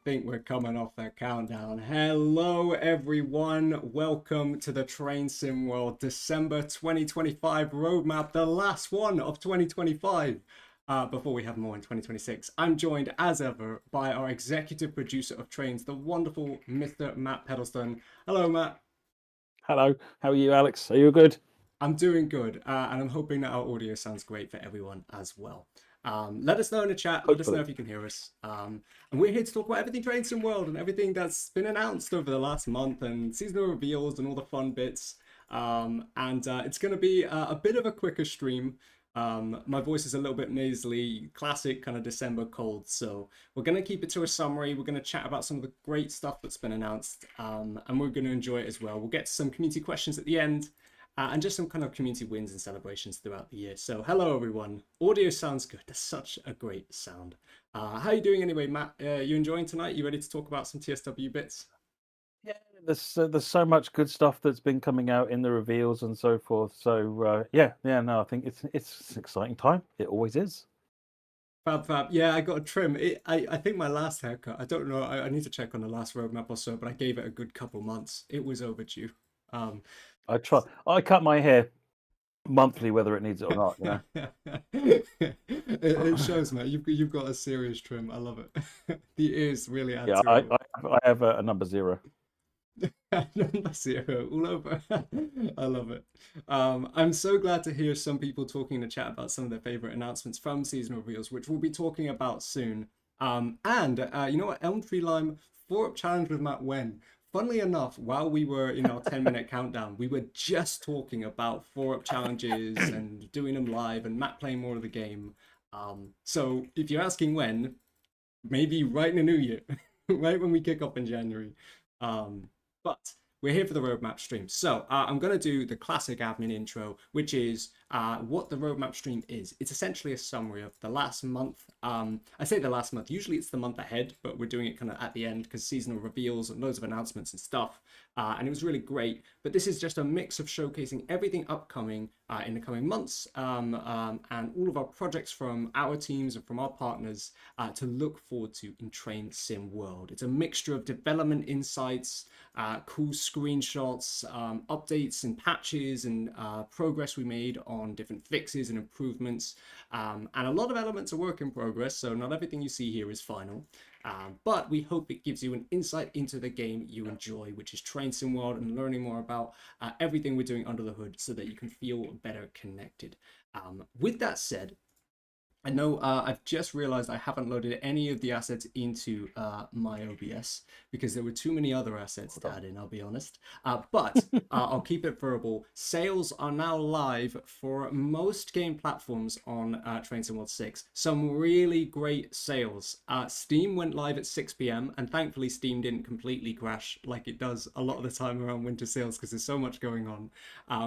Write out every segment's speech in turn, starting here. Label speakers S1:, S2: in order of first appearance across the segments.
S1: think we're coming off that countdown. Hello, everyone. Welcome to the Train Sim World December 2025 roadmap, the last one of 2025. Before we have more in 2026, I'm joined as ever by our executive producer of trains, the wonderful Mr. Matt Pedalstone. Hello, Matt.
S2: Hello, how are you, Alex? Are you good?
S1: I'm doing good, and I'm hoping that our audio sounds great for everyone as well. Let us know in the chat. Let us know
S2: Hopefully.
S1: if you can hear us. And we're here to talk about everything Train Sim World and everything that's been announced over the last month and seasonal reveals and all the fun bits. It's going to be a bit of a quicker stream. My voice is a little bit nasally, classic kind of December cold. So we're going to keep it to a summary. We're going to chat about some of the great stuff that's been announced, and we're going to enjoy it as well. We'll get to some community questions at the end. And just some kind of community wins and celebrations throughout the year. So hello everyone. Audio sounds good. That's such a great sound. How are you doing anyway, Matt? You enjoying tonight? You ready to talk about some TSW bits?
S2: Yeah, there's so much good stuff that's been coming out in the reveals and so forth. So no, I think it's an exciting time. It always is.
S1: Fab fab. Yeah, I got a trim. I think my last haircut, I don't know, I need to check on the last roadmap or so, but I gave it a good couple months. It was overdue. Um,
S2: I cut my hair monthly, whether it needs it or not.
S1: it shows, man. You've got a serious trim. I love it. The ears really add
S2: Yeah,
S1: to
S2: I
S1: it.
S2: I have a number 0.
S1: Number 0 all over. I love it. I'm so glad to hear some people talking in the chat about some of their favorite announcements from season reveals, which we'll be talking about soon. You know what? Elm Tree Lime 4-up challenge with Matt Wen. Funnily enough, while we were in our 10-minute countdown, we were just talking about 4-up challenges and doing them live and Matt playing more of the game. So if you're asking when, maybe right in the new year, right when we kick off in January. But we're here for the roadmap stream. So I'm going to do the classic admin intro, which is what the roadmap stream is. It's essentially a summary of the last month. I say the last month, usually it's the month ahead, but we're doing it kind of at the end because seasonal reveals and loads of announcements and stuff. And it was really great. But this is just a mix of showcasing everything upcoming in the coming months and all of our projects from our teams and from our partners to look forward to in Train Sim World. It's a mixture of development insights, cool screenshots, updates and patches and progress we made on different fixes and improvements. And a lot of elements are work in progress, so not everything you see here is final. But we hope it gives you an insight into the game you enjoy, which is Train Sim World, and learning more about everything we're doing under the hood so that you can feel better connected. With that said, I know I've just realized I haven't loaded any of the assets into my OBS because there were too many other assets to add in, I'll be honest. But I'll keep it verbal. Sales are now live for most game platforms on Train Sim World 6. Some really great sales. Steam went live at 6 p.m. and thankfully Steam didn't completely crash like it does a lot of the time around winter sales because there's so much going on.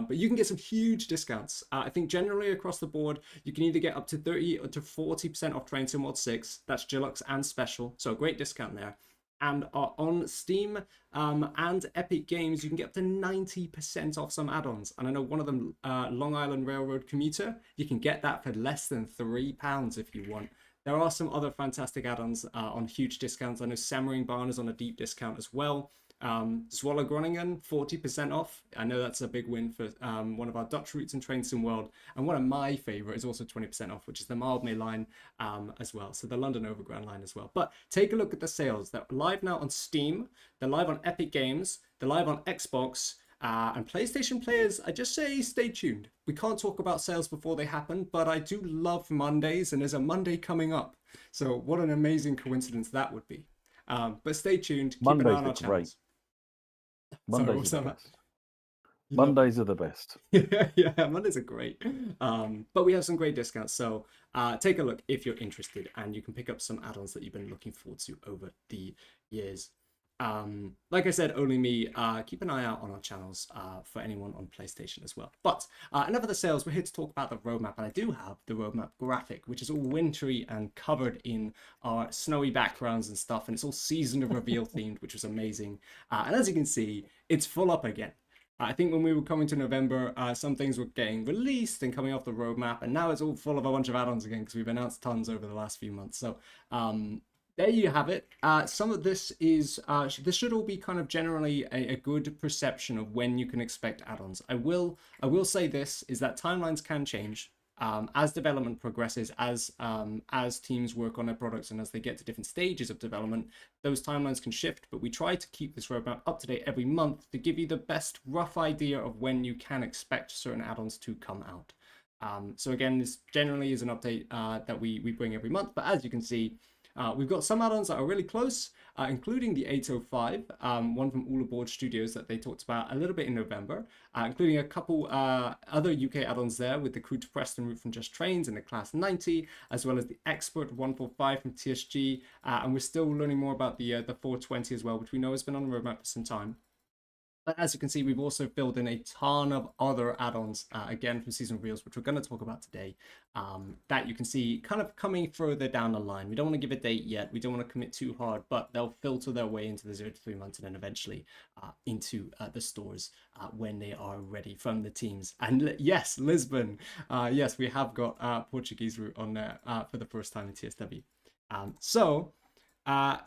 S1: But you can get some huge discounts. I think generally across the board, you can either get up to 30 to 40% off Train Sim World 6. That's Deluxe and Special, so a great discount there. And on Steam and Epic Games, you can get up to 90% off some add-ons. And I know one of them, Long Island Railroad Commuter, you can get that for less than £3 if you want. There are some other fantastic add-ons on huge discounts. I know Semmering Barn is on a deep discount as well. Swallow Groningen 40% off. I know that's a big win for one of our Dutch routes in Train Sim World, and one of my favorite is also 20% off, which is the Mildmay line as well, so the London Overground line as well. But take a look at the sales. They're live now on Steam, they're live on Epic Games, they're live on Xbox, and PlayStation players, I just say stay tuned. We can't talk about sales before they happen, but I do love Mondays, and there's a Monday coming up, so what an amazing coincidence that would be. But stay tuned, keep an eye
S2: Mondays
S1: on
S2: are
S1: our
S2: great.
S1: channels. Sorry,
S2: Mondays
S1: what's
S2: are the
S1: that, Matt?
S2: best.
S1: You love
S2: Mondays are the best.
S1: yeah, Mondays are great. But we have some great discounts. So take a look if you're interested, and you can pick up some add-ons that you've been looking forward to over the years. Like I said, only me. Keep an eye out on our channels for anyone on PlayStation as well. But enough of the sales. We're here to talk about the roadmap, and I do have the roadmap graphic, which is all wintry and covered in our snowy backgrounds and stuff, and it's all season of reveal themed, which was amazing. And as you can see, it's full up again. I think when we were coming to November, some things were getting released and coming off the roadmap, and now it's all full of a bunch of add-ons again because we've announced tons over the last few months. So there you have it. Some of this is this should all be kind of generally a good perception of when you can expect add-ons. I will say this is that timelines can change as development progresses, as teams work on their products, and as they get to different stages of development. Those timelines can shift, but we try to keep this roadmap up to date every month to give you the best rough idea of when you can expect certain add-ons to come out. So again, this generally is an update that we bring every month, but as you can see, we've got some add-ons that are really close, including the 805, one from All Aboard Studios that they talked about a little bit in November, including a couple other UK add-ons there with the Crew to Preston route from Just Trains and the Class 90, as well as the Expert 145 from TSG, and we're still learning more about the 420 as well, which we know has been on the roadmap for some time. But as you can see, we've also filled in a ton of other add-ons, again, from seasonal reveals, which we're going to talk about today, that you can see kind of coming further down the line. We don't want to give a date yet. We don't want to commit too hard, but they'll filter their way into the 0 to 3 months and then eventually into the stores when they are ready from the teams. And yes, Lisbon. Yes, we have got Portuguese route on there for the first time in TSW. I'm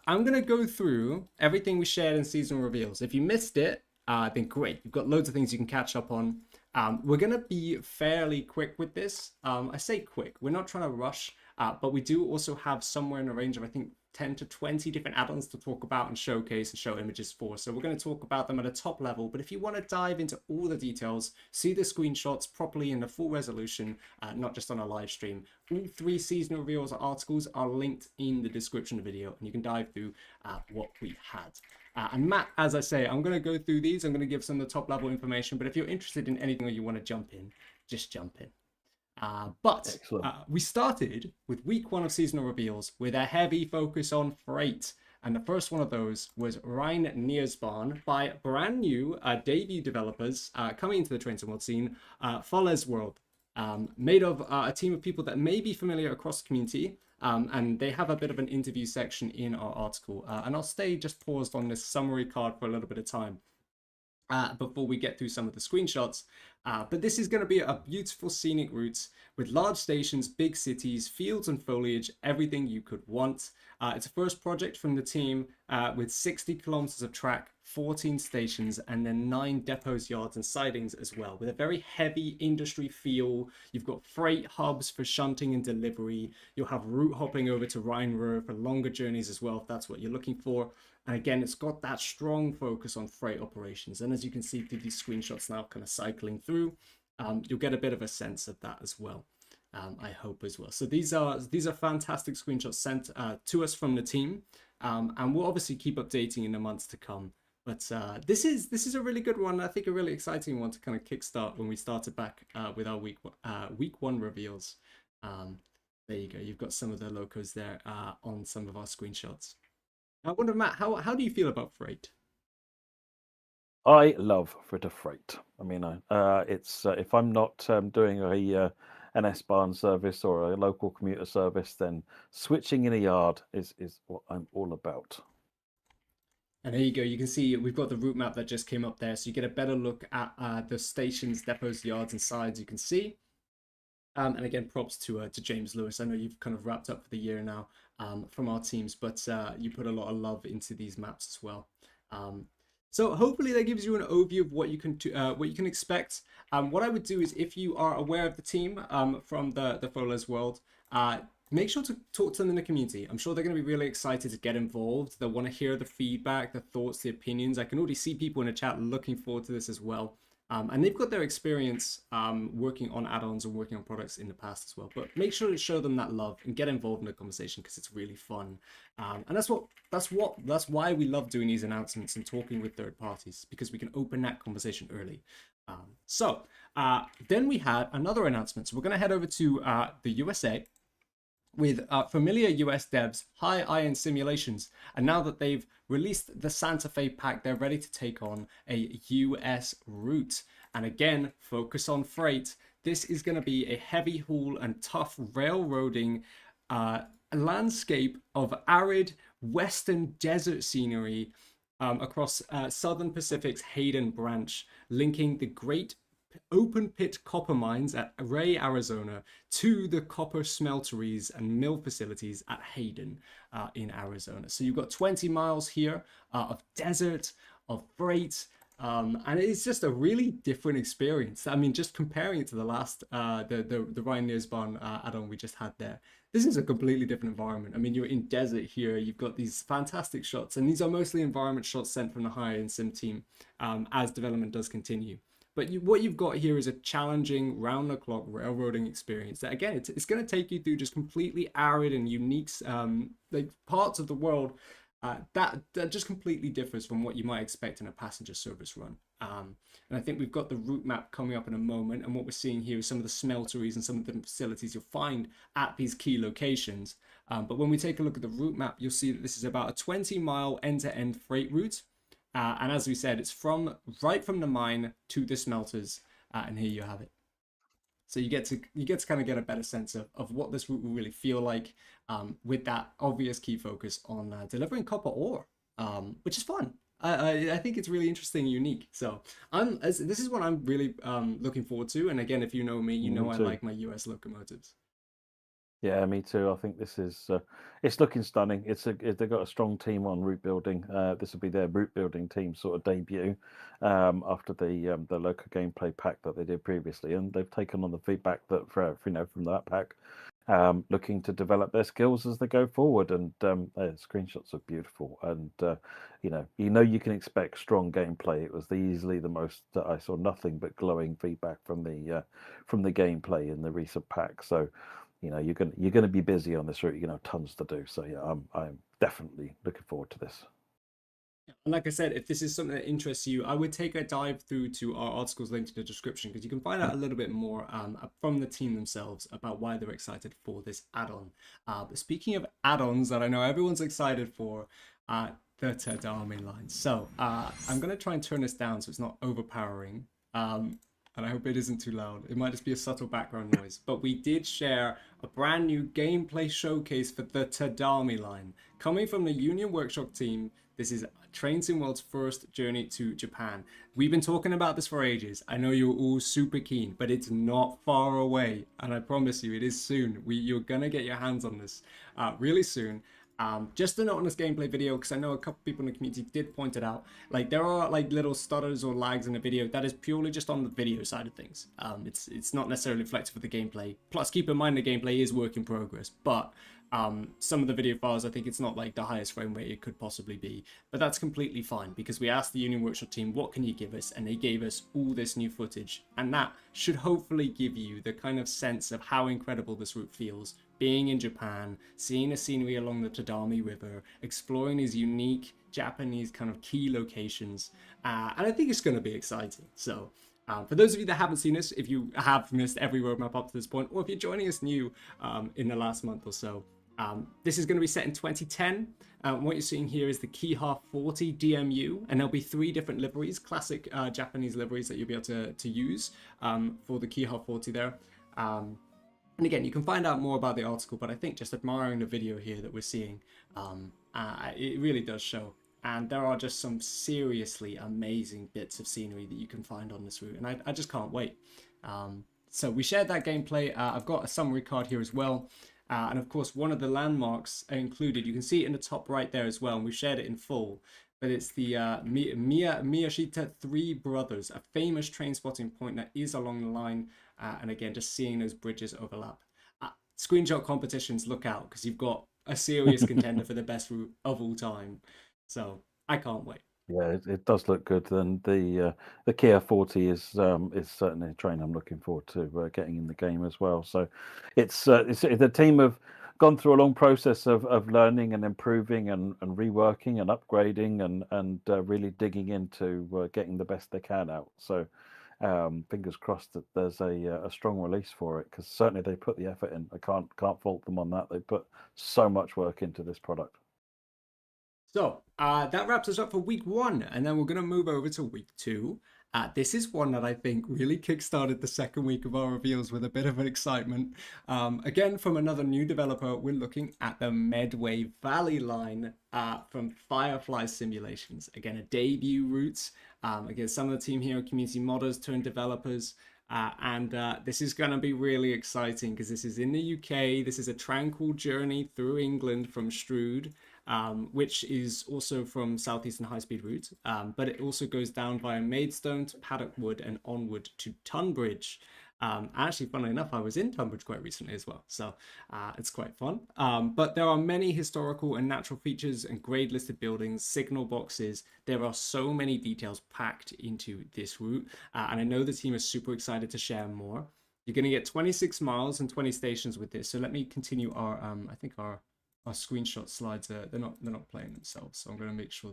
S1: going to go through everything we shared in seasonal reveals. If you missed it, then great. You've got loads of things you can catch up on. We're going to be fairly quick with this. I say quick. We're not trying to rush, but we do also have somewhere in a range of, I think, 10 to 20 different add-ons to talk about and showcase and show images for. So we're going to talk about them at a top level. But if you want to dive into all the details, see the screenshots properly in the full resolution, not just on a live stream, all 3 seasonal reveals articles are linked in the description of the video, and you can dive through what we've had. And Matt, as I say, I'm going to go through these. I'm going to give some of the top level information, but if you're interested in anything or you want to jump in, just jump in. But we started with week 1 of seasonal reveals with a heavy focus on freight. And the first one of those was Rhine Nearsbahn by brand new debut developers coming into the Trains and World scene, Foles World, made of a team of people that may be familiar across the community. And they have a bit of an interview section in our article. And I'll stay just paused on this summary card for a little bit of time before we get through some of the screenshots. But this is going to be a beautiful scenic route with large stations, big cities, fields and foliage, everything you could want. It's a first project from the team with 60 kilometers of track, 14 stations, and then 9 depots, yards, and sidings as well, with a very heavy industry feel. You've got freight hubs for shunting and delivery. You'll have route hopping over to Rhine-Ruhr for longer journeys as well, if that's what you're looking for. And again, it's got that strong focus on freight operations. And as you can see through these screenshots now kind of cycling through, you'll get a bit of a sense of that as well. I hope as well. So these are fantastic screenshots sent to us from the team, and we'll obviously keep updating in the months to come. But this is a really good one. I think a really exciting one to kind of kickstart when we started back with our week 1 reveals. There you go. You've got some of the locos there on some of our screenshots. I wonder, Matt, how do you feel about freight?
S2: I love freight. I mean, it's if I'm not doing an S-Bahn service or a local commuter service, then switching in a yard is what I'm all about.
S1: And there you go. You can see we've got the route map that just came up there, so you get a better look at the stations, depots, yards, and sides. You can see. And again, props to James Lewis. I know you've kind of wrapped up for the year now from our teams, but you put a lot of love into these maps as well. So hopefully that gives you an overview of what you can expect. What I would do is, if you are aware of the team from the Foles World, make sure to talk to them in the community. I'm sure they're going to be really excited to get involved. They'll want to hear the feedback, the thoughts, the opinions. I can already see people in the chat looking forward to this as well. And they've got their experience working on add-ons and working on products in the past as well. But make sure to show them that love and get involved in the conversation, because it's really fun. And that's why we love doing these announcements and talking with third parties, because we can open that conversation early. Then we had another announcement. So we're going to head over to the USA with familiar US devs, High Iron Simulations. And now that they've released the Santa Fe pack, they're ready to take on a US route. And again, focus on freight. This is going to be a heavy haul and tough railroading landscape of arid western desert scenery across Southern Pacific's Hayden Branch, linking the Great open pit copper mines at Ray, Arizona, to the copper smelteries and mill facilities at Hayden in Arizona. So you've got 20 miles here of desert, of freight, and it's just a really different experience. I mean, just comparing it to the last, the Ryan Nearspan add-on we just had there, this is a completely different environment. I mean, you're in desert here. You've got these fantastic shots, and these are mostly environment shots sent from the high-end sim team as development does continue. But what you've got here is a challenging round-the-clock railroading experience that, again, it's going to take you through just completely arid and unique like parts of the world that just completely differs from what you might expect in a passenger service run. And I think we've got the route map coming up in a moment, and what we're seeing here is some of the smelteries and some of the facilities you'll find at these key locations. But when we take a look at the route map, you'll see that this is about a 20-mile end-to-end freight route. And as we said, it's right from the mine to the smelters, and here you have it. So you get to kind of get a better sense of what this route will really feel like, with that obvious key focus on delivering copper ore, which is fun. I think it's really interesting and unique. So this is what I'm really looking forward to. And again, if you know me, you know I like my US locomotives.
S2: Yeah, me too. I think this is it's looking stunning. They've got a strong team on route building. This will be their route building team sort of debut after the local gameplay pack that they did previously, and they've taken on the feedback that from that pack, looking to develop their skills as they go forward. And the screenshots are beautiful, and you can expect strong gameplay. It was easily the most that I saw nothing but glowing feedback from the gameplay in the recent pack. So you're gonna be busy on this route. You're gonna have tons to do. So yeah, I'm definitely looking forward to this.
S1: And like I said, if this is something that interests you, I would take a dive through to our articles linked in the description, because you can find out a little bit more from the team themselves about why they're excited for this add-on. But speaking of add-ons that I know everyone's excited for, the Tadami line. So I'm going to try and turn this down so it's not overpowering. And I hope it isn't too loud. It might just be a subtle background noise. But we did share a brand new gameplay showcase for the Tadami line. Coming from the Union Workshop team, this is Train Sim World's first journey to Japan. We've been talking about this for ages. I know you're all super keen, but it's not far away. And I promise you, it is soon. You're going to get your hands on this really soon. Just a note on this gameplay video, because I know a couple people in the community did point it out. Like, there are like little stutters or lags in the video. That is purely just on the video side of things. It's not necessarily reflective of the gameplay. Plus, keep in mind the gameplay is work in progress, but some of the video files, I think it's not like the highest frame rate it could possibly be. But that's completely fine, because we asked the Union Workshop team, what can you give us? And they gave us all this new footage. And that should hopefully give you the kind of sense of how incredible this route feels. Being in Japan, seeing the scenery along the Tadami River, exploring these unique Japanese kind of key locations. And I think it's going to be exciting. So for those of you that haven't seen this, if you have missed every roadmap up to this point, or if you're joining us new in the last month or so, this is going to be set in 2010. What you're seeing here is the Kiha 40 DMU, and there'll be 3 different liveries, classic Japanese liveries that you'll be able to use for the Kiha 40 there. And again, you can find out more about the article, but I think just admiring the video here that we're seeing, it really does show. And there are just some seriously amazing bits of scenery that you can find on this route, and I just can't wait. So we shared that gameplay. I've got a summary card here as well. And of course, one of the landmarks included, you can see it in the top right there as well, and we shared it in full. But it's the Miyashita Three Brothers, a famous train spotting point that is along the line. And again, just seeing those bridges overlap. Screenshot competitions, look out, because you've got a serious contender for the best route of all time. So I can't wait.
S2: Yeah, it does look good, and the Kia 40 is certainly a train I'm looking forward to getting in the game as well. So it's the team have gone through a long process of learning and improving and reworking and upgrading and really digging into getting the best they can out. So fingers crossed that there's a strong release for it, because certainly they put the effort in. I can't fault them on that. They put so much work into this product.
S1: So that wraps us up for week 1, and then we're going to move over to week 2. This is one that I think really kickstarted the second week of our reveals with a bit of an excitement. Again, from another new developer, we're looking at the Medway Valley line from Firefly Simulations. Again, a debut route. Again, some of the team here are community modders turned developers. And this is going to be really exciting because this is in the UK. This is a tranquil journey through England from Strood, which is also from Southeastern High Speed route. But it also goes down via Maidstone to Paddockwood and onward to Tunbridge. Actually, funnily enough, I was in Tunbridge quite recently as well, so it's quite fun. But there are many historical and natural features and grade listed buildings, signal boxes. There are so many details packed into this route, and I know the team is super excited to share more. You're going to get 26 miles and 20 stations with this. So let me continue our, I think our screenshot slides. They're not playing themselves, so I'm going to make sure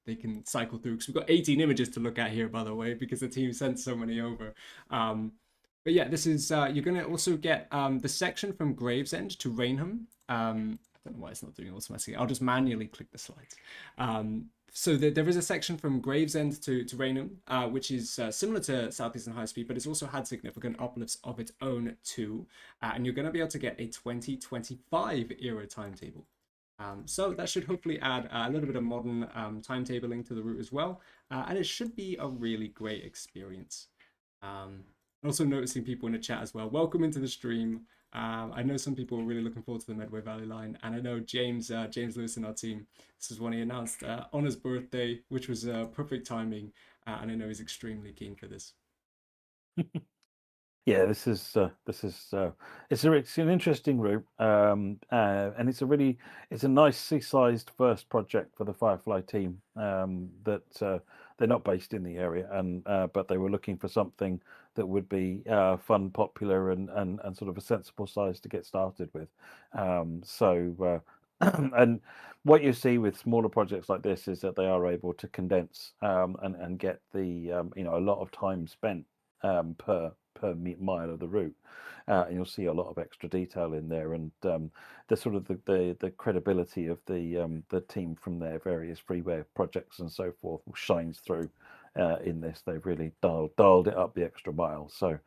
S1: they can cycle through because we've got 18 images to look at here, by the way, because the team sent so many over. But yeah, this is, you're going to also get the section from Gravesend to Rainham. I don't know why it's not doing it automatically. I'll just manually click the slides. So there is a section from Gravesend to Rainham, which is similar to Southeastern High Speed, but it's also had significant uplifts of its own too. And you're going to be able to get a 2025 era timetable. So that should hopefully add a little bit of modern timetabling to the route as well. And it should be a really great experience. Also noticing people in the chat as well. Welcome into the stream. I know some people are really looking forward to the Medway Valley line, and I know James Lewis in our team. This is when he announced on his birthday, which was perfect timing, and I know he's extremely keen for this.
S2: Yeah, it's an interesting route, and it's a nicely sized first project for the Firefly team. That they're not based in the area, and but they were looking for something that would be fun, popular, and sort of a sensible size to get started with. And what you see with smaller projects like this is that they are able to condense and get the a lot of time spent per mile of the route, and you'll see a lot of extra detail in there, and the sort of the credibility of the team from their various freeware projects and so forth shines through in this. They've really dialed it up the extra mile. So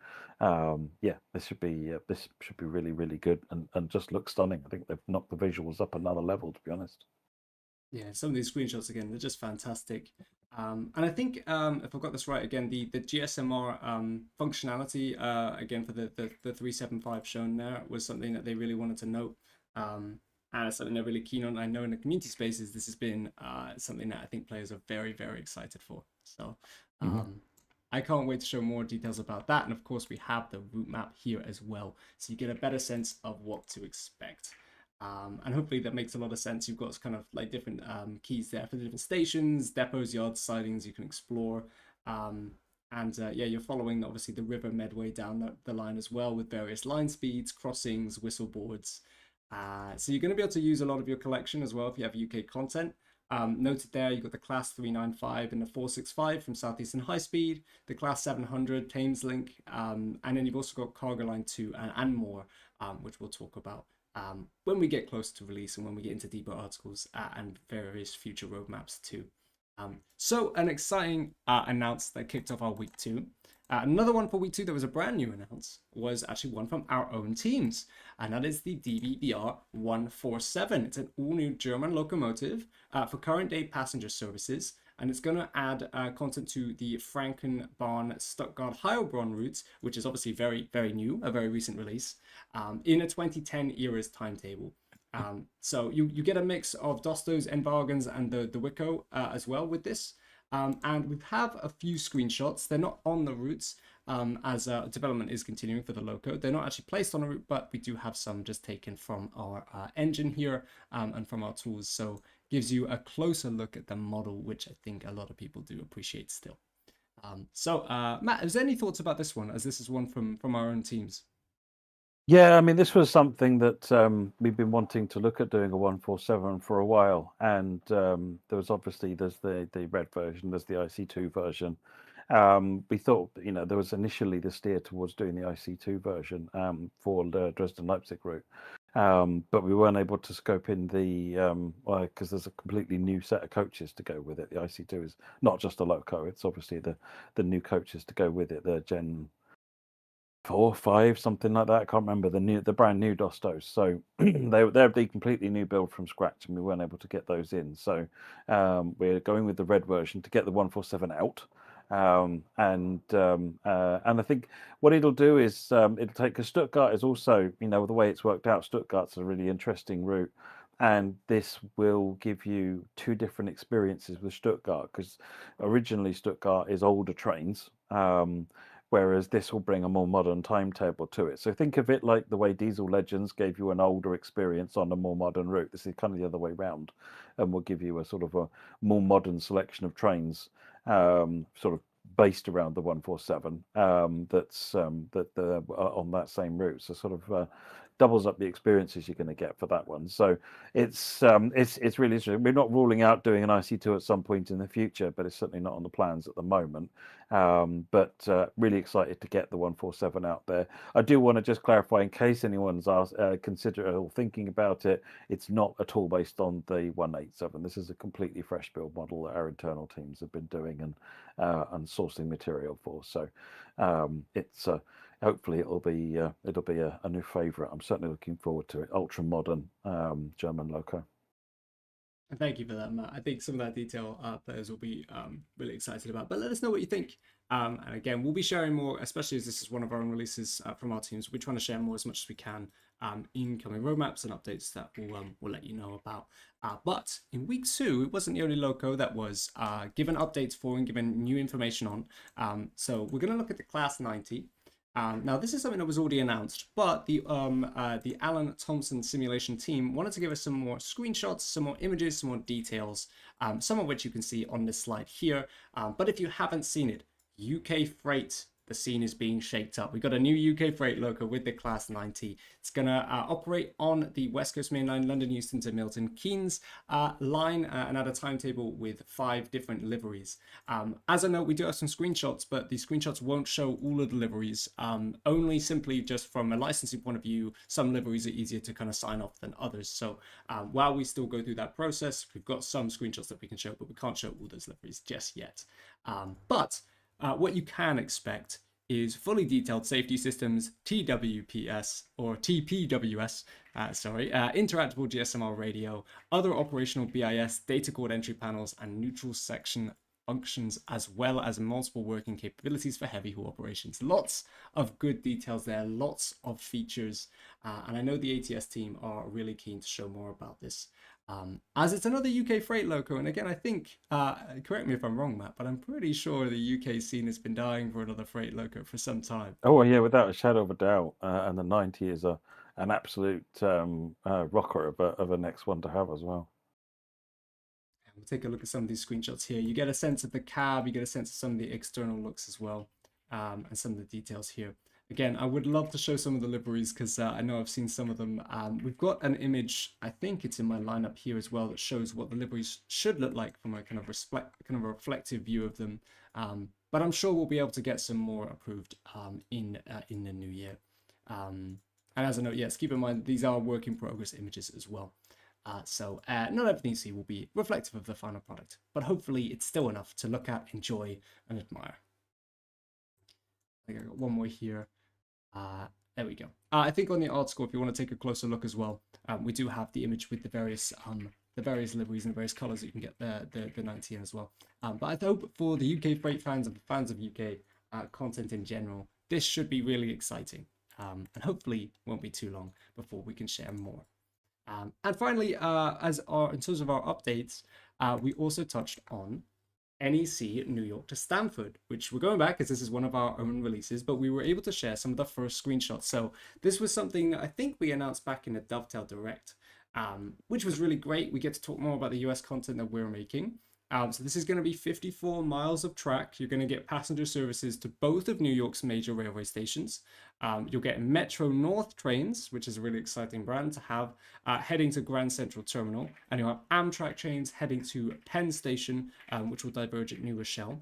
S2: yeah, this should be really good and just look stunning. I think they've knocked the visuals up another level, to be honest.
S1: Yeah, some of these screenshots again, they're just fantastic. And I think if I've got this right, again, the GSMR functionality again for the 375 shown there was something that they really wanted to note. And it's something they're really keen on. I know in the community spaces, this has been something that I think players are very, very excited for. So I can't wait to show more details about that. And of course, we have the route map here as well. So you get a better sense of what to expect. And hopefully that makes a lot of sense. You've got kind of like different keys there for the different stations, depots, yards, sidings you can explore. Yeah, you're following obviously the River Medway down the line as well with various line speeds, crossings, whistle boards. So you're going to be able to use a lot of your collection as well if you have UK content. Noted there, you've got the Class 395 and the 465 from Southeastern High Speed, the Class 700 Thameslink, and then you've also got Cargo Line 2 and more, which we'll talk about when we get close to release and when we get into deeper articles and various future roadmaps too. So an exciting announce that kicked off our week 2. Another one for week 2 that was a brand new announce was actually one from our own teams, and that is the DBBR 147. It's an all-new German locomotive for current day passenger services, and it's going to add content to the Frankenbahn Stuttgart Heilbronn route, which is obviously very, very new, a very recent release, in a 2010 era's timetable. So you get a mix of Dostos, Endwagens, and the Wico as well with this. And we have a few screenshots. They're not on the routes as development is continuing for the loco. They're not actually placed on the route, but we do have some just taken from our engine here and from our tools. So gives you a closer look at the model, which I think a lot of people do appreciate still. Matt, is there any thoughts about this one, as this is one from our own teams?
S2: Yeah, I mean, this was something that we've been wanting to look at doing a 147 for a while, and there's the red version, there's the IC2 version. We thought, there was initially the steer towards doing the IC2 version for the Dresden Leipzig route, But we weren't able to scope in the because there's a completely new set of coaches to go with it. The IC2 is not just a loco; it's obviously the new coaches to go with it. The Gen 4, 5, something like that. I can't remember the brand new Dostos. So they're the completely new build from scratch, and we weren't able to get those in. So we're going with the red version to get the 147 out. And I think what it'll do is it'll take, because Stuttgart is also, the way it's worked out, Stuttgart's a really interesting route. And this will give you two different experiences with Stuttgart, because originally Stuttgart is older trains, whereas this will bring a more modern timetable to it. So think of it like the way Diesel Legends gave you an older experience on a more modern route. This is kind of the other way round, and will give you a sort of a more modern selection of trains, sort of based around the 147, that's on that same route. So sort of doubles up the experiences you're going to get for that one. So it's really interesting. We're not ruling out doing an IC2 at some point in the future, but it's certainly not on the plans at the moment. But really excited to get the 147 out there. I do want to just clarify, in case anyone's considering or thinking about it, it's not at all based on the 187. This is a completely fresh build model that our internal teams have been doing and sourcing material for. So it's hopefully it'll be a new favourite. I'm certainly looking forward to it. Ultra modern German loco.
S1: And thank you for that, Matt. I think some of that detail players will be really excited about. But let us know what you think. And again, we'll be sharing more, especially as this is one of our own releases from our teams. We're trying to share more as much as we can in coming roadmaps and updates that we'll let you know about. But in week 2, it wasn't the only loco that was given updates for and given new information on. So we're going to look at the Class 90. Now, this is something that was already announced, but the Alan Thompson simulation team wanted to give us some more screenshots, some more images, some more details, some of which you can see on this slide here. But if you haven't seen it, UK Freight, the scene is being shaped up. We've got a new UK Freight loco with the Class 90. It's going to operate on the West Coast Main Line, London Euston to Milton Keynes line, and at a timetable with 5 different liveries. As a note, we do have some screenshots, but the screenshots won't show all of the liveries. Only simply just from a licensing point of view, some liveries are easier to kind of sign off than others. So while we still go through that process, we've got some screenshots that we can show, but we can't show all those liveries just yet. But what you can expect is fully detailed safety systems, TWPS or TPWS, interactable GSMR radio, other operational BIS, data cord entry panels, and neutral section functions, as well as multiple working capabilities for heavy haul operations. Lots of good details there, lots of features, and I know the ATS team are really keen to show more about this. As it's another UK freight loco, and again, I think, correct me if I'm wrong, Matt, but I'm pretty sure the UK scene has been dying for another freight loco for some time.
S2: Oh, well, yeah, without a shadow of a doubt. And the 90 is an absolute rocker of a next one to have as well.
S1: We'll take a look at some of these screenshots here. You get a sense of the cab, you get a sense of some of the external looks as well, and some of the details here. Again, I would love to show some of the liveries because I know I've seen some of them. We've got an image, I think it's in my lineup here as well, that shows what the liveries should look like from a kind of a reflective view of them. But I'm sure we'll be able to get some more approved in the new year. And as a note, yes, keep in mind these are work in progress images as well. So not everything you see will be reflective of the final product, but hopefully it's still enough to look at, enjoy, and admire. I think I got one more here. There we go. I think on the article, if you want to take a closer look as well, we do have the image with the various liveries and the various colors that you can get the 90 in as well. But I hope for the UK freight fans and fans of UK content in general, this should be really exciting. And hopefully won't be too long before we can share more. And finally, in terms of our updates, we also touched on NEC New York to Stanford, which we're going back because this is one of our own releases, but we were able to share some of the first screenshots. So this was something that I think we announced back in the Dovetail Direct, which was really great. We get to talk more about the US content that we're making. So this is going to be 54 miles of track. You're going to get passenger services to both of New York's major railway stations. You'll get Metro North trains, which is a really exciting brand to have, heading to Grand Central Terminal. And you'll have Amtrak trains heading to Penn Station, which will diverge at New Rochelle.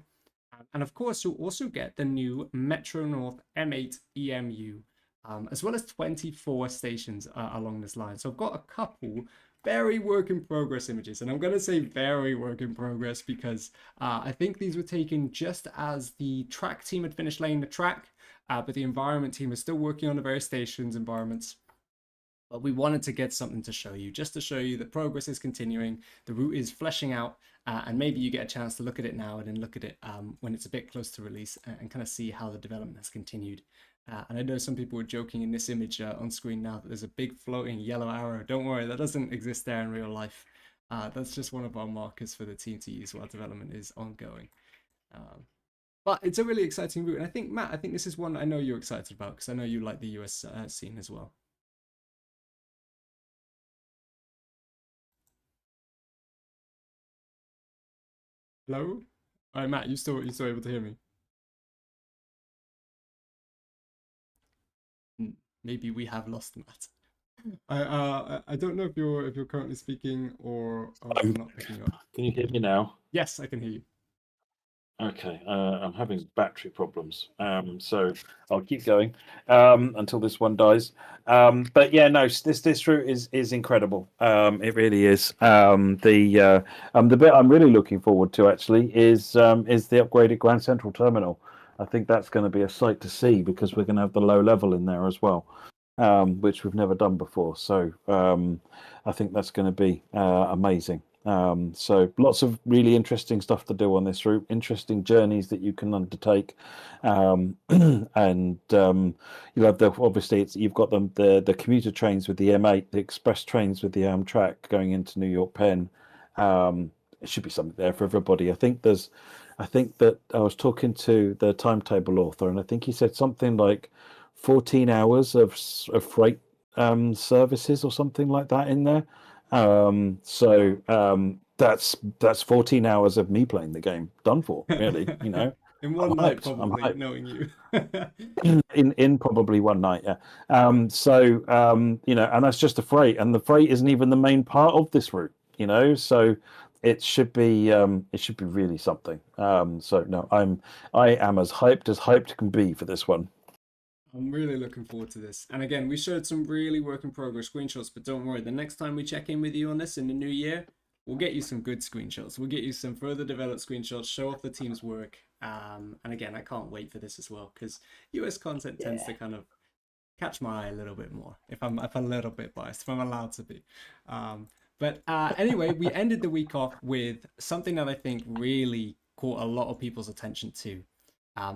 S1: And of course, you'll also get the new Metro North M8 EMU as well as 24 stations along this line. So I've got a couple very work in progress images, and I'm going to say very work in progress because I think these were taken just as the track team had finished laying the track, but the environment team is still working on the various stations environments. But we wanted to get something to show you, just to show you that progress is continuing, the route is fleshing out, and maybe you get a chance to look at it now and then look at it when it's a bit close to release and kind of see how the development has continued. And I know some people were joking in this image on screen now that there's a big floating yellow arrow. Don't worry, that doesn't exist there in real life. That's just one of our markers for the team to use while development is ongoing. But it's a really exciting route. And I think, Matt, I think this is one I know you're excited about because I know you like the US scene as well. Hello? All right, Matt, you still able to hear me? Maybe we have lost Matt. I don't know if you're currently speaking or if you're not picking up.
S2: Can you hear me now?
S1: Yes, I can hear you.
S2: Okay, I'm having battery problems, so I'll keep going until this one dies. But yeah, no, this route is incredible. It really is. The bit I'm really looking forward to actually is the upgraded Grand Central Terminal. I think that's going to be a sight to see because we're going to have the low level in there as well, which we've never done before. So I think that's going to be amazing. So lots of really interesting stuff to do on this route, interesting journeys that you can undertake, and you'll have obviously you've got the commuter trains with the M8, the express trains with the Amtrak going into New York Penn. It should be something there for everybody. I think that I was talking to the timetable author, and I think he said something like 14 hours of freight services or something like that in there. That's 14 hours of me playing the game done for, really.
S1: In
S2: I'm
S1: one night,
S2: hyped. I'm
S1: probably,
S2: hyped.
S1: knowing you.
S2: In probably one night, yeah. And that's just the freight, and the freight isn't even the main part of this route, so it should be really something. So no, I am as hyped can be for this one.
S1: I'm really looking forward to this. And again, we showed some really work in progress screenshots, but don't worry, the next time we check in with you on this in the new year, we'll get you some good screenshots. We'll get you some further developed screenshots, show off the team's work. And again, I can't wait for this as well because US content tends to kind of catch my eye a little bit more if I'm a little bit biased, if I'm allowed to be. But anyway, we ended the week off with something that I think really caught a lot of people's attention too.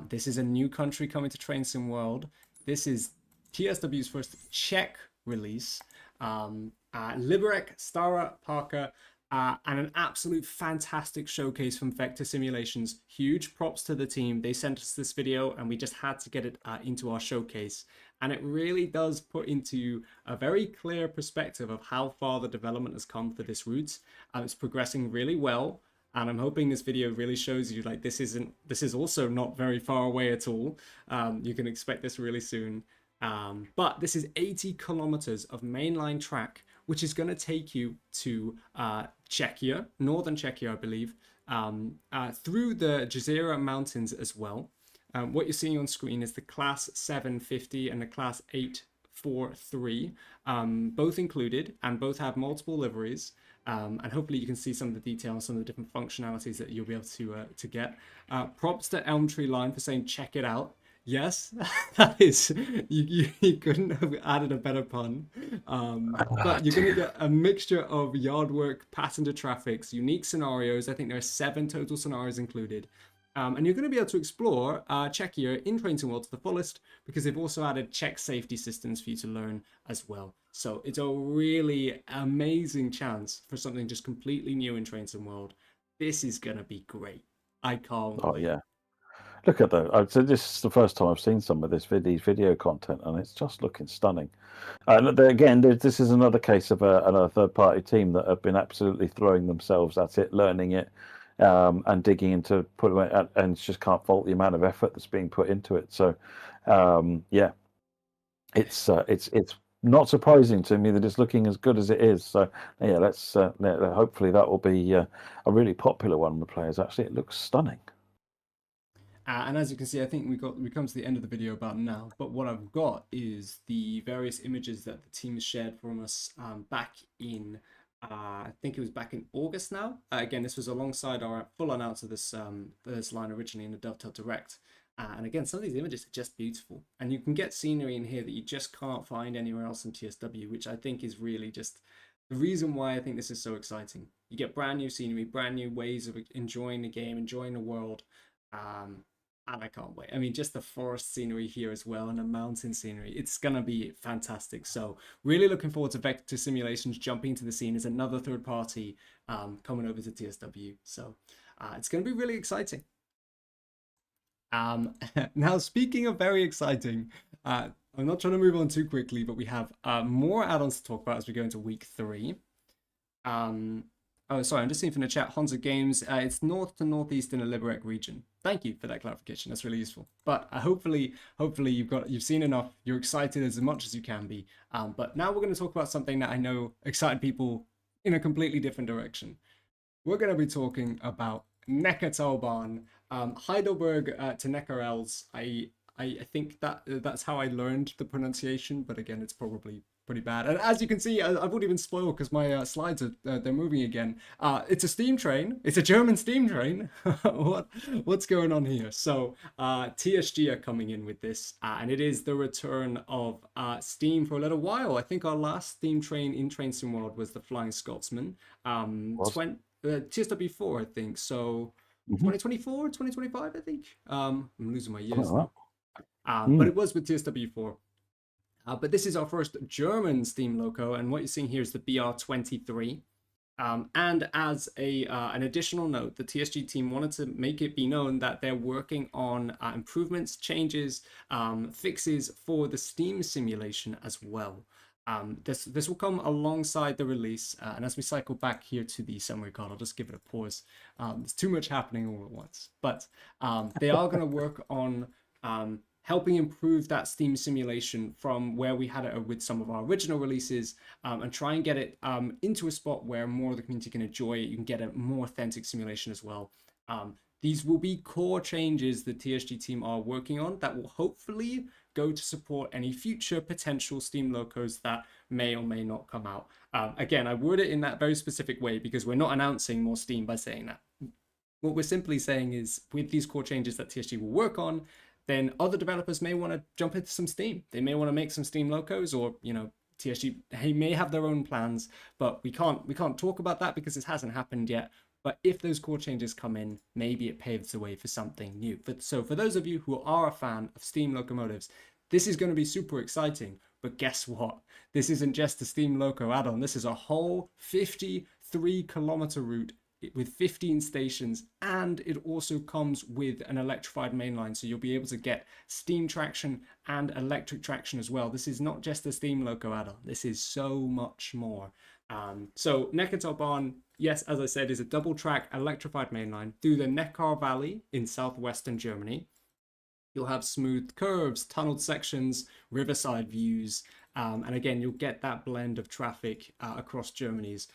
S1: This is a new country coming to Train Sim World. This is TSW's first Czech release. Liberec, Stara, Parker, and an absolute fantastic showcase from Vector Simulations. Huge props to the team. They sent us this video and we just had to get it into our showcase. And it really does put into a very clear perspective of how far the development has come for this route. It's progressing really well. And I'm hoping this video really shows you like this is also not very far away at all. You can expect this really soon. But this is 80 kilometers of mainline track, which is going to take you to Czechia, northern Czechia, I believe, through the Jezera Mountains as well. What you're seeing on screen is the Class 750 and the Class 843, both included, and both have multiple liveries. And hopefully you can see some of the detail on some of the different functionalities that you'll be able to get. Props to Elm Tree Line for saying check it out. Yes, that is, you couldn't have added a better pun. But you're going to get a mixture of yard work, passenger traffics, unique scenarios. I think there are 7 total scenarios included. And you're going to be able to explore Czechia in Train Sim World to the fullest because they've also added Czech safety systems for you to learn as well. So it's a really amazing chance for something just completely new in Train Sim World. This is going to be great. I can't
S2: Oh
S1: wait.
S2: yeah. Look at that. So this is the first time I've seen some of these video content, and it's just looking stunning. Again, this is another case of another third-party team that have been absolutely throwing themselves at it, learning it, and digging into putting it, and just can't fault the amount of effort that's being put into it. So, yeah, it's not surprising to me that it's looking as good as it is. So, yeah, hopefully that will be a really popular one with players. Actually, it looks stunning.
S1: And as you can see, I think we come to the end of the video about now. But what I've got is the various images that the team shared from us back in, I think it was back in August now. Again, this was alongside our full announce of this line originally in the Dovetail Direct. And again, some of these images are just beautiful. And you can get scenery in here that you just can't find anywhere else in TSW, which I think is really just the reason why I think this is so exciting. You get brand new scenery, brand new ways of enjoying the game, enjoying the world. And I can't wait. I mean, just the forest scenery here as well and the mountain scenery. It's going to be fantastic. So really looking forward to Vector Simulations jumping into the scene as another third party coming over to TSW. So it's going to be really exciting. Now, speaking of very exciting, I'm not trying to move on too quickly, but we have more add-ons to talk about as we go into week 3. Oh, sorry, I'm just seeing from the chat, Honza Games, it's north to northeast in the Liberec region. Thank you for that clarification. That's really useful. But hopefully you've seen enough. You're excited as much as you can be. But now we're going to talk about something that I know excited people in a completely different direction. We're going to be talking about Neckartalbahn, Heidelberg to Neckarels. I think that's how I learned the pronunciation, but again, it's probably pretty bad. And as you can see, I've already been spoiled because my slides are they're moving again. It's a steam train. It's a German steam train. What's going on here? So TSG are coming in with this, and it is the return of steam for a little while. I think our last steam train in Train Sim World was the Flying Scotsman. TSW4, I think. So 2024, 2025, I think. I'm losing my years now. But it was with TSW4. But this is our first German steam loco, and what you're seeing here is the BR23. And as an additional note, the TSG team wanted to make it be known that they're working on improvements, changes, fixes for the steam simulation as well. This will come alongside the release, and as we cycle back here to the summary card, I'll just give it a pause. There's too much happening all at once, but they are going to work on helping improve that steam simulation from where we had it with some of our original releases, and try and get it into a spot where more of the community can enjoy it. You can get a more authentic simulation as well. These will be core changes the TSG team are working on that will hopefully go to support any future potential Steam locos that may or may not come out. Again, I word it in that very specific way because we're not announcing more Steam by saying that. What we're simply saying is with these core changes that TSG will work on, then other developers may want to jump into some Steam. They may want to make some Steam locos, or TSG may have their own plans, but we can't talk about that because it hasn't happened yet. But if those core changes come in, maybe it paves the way for something new. So for those of you who are a fan of steam locomotives, this is going to be super exciting. But guess what? This isn't just a steam loco add-on. This is a whole 53-kilometer route with 15 stations, and it also comes with an electrified mainline, so you'll be able to get steam traction and electric traction as well. This is not just a steam loco add-on. This is so much more. So Neckartalbahn, yes, as I said, is a double-track electrified mainline through the Neckar Valley in southwestern Germany. You'll have smooth curves, tunneled sections, riverside views, and again, you'll get that blend of traffic across Germany's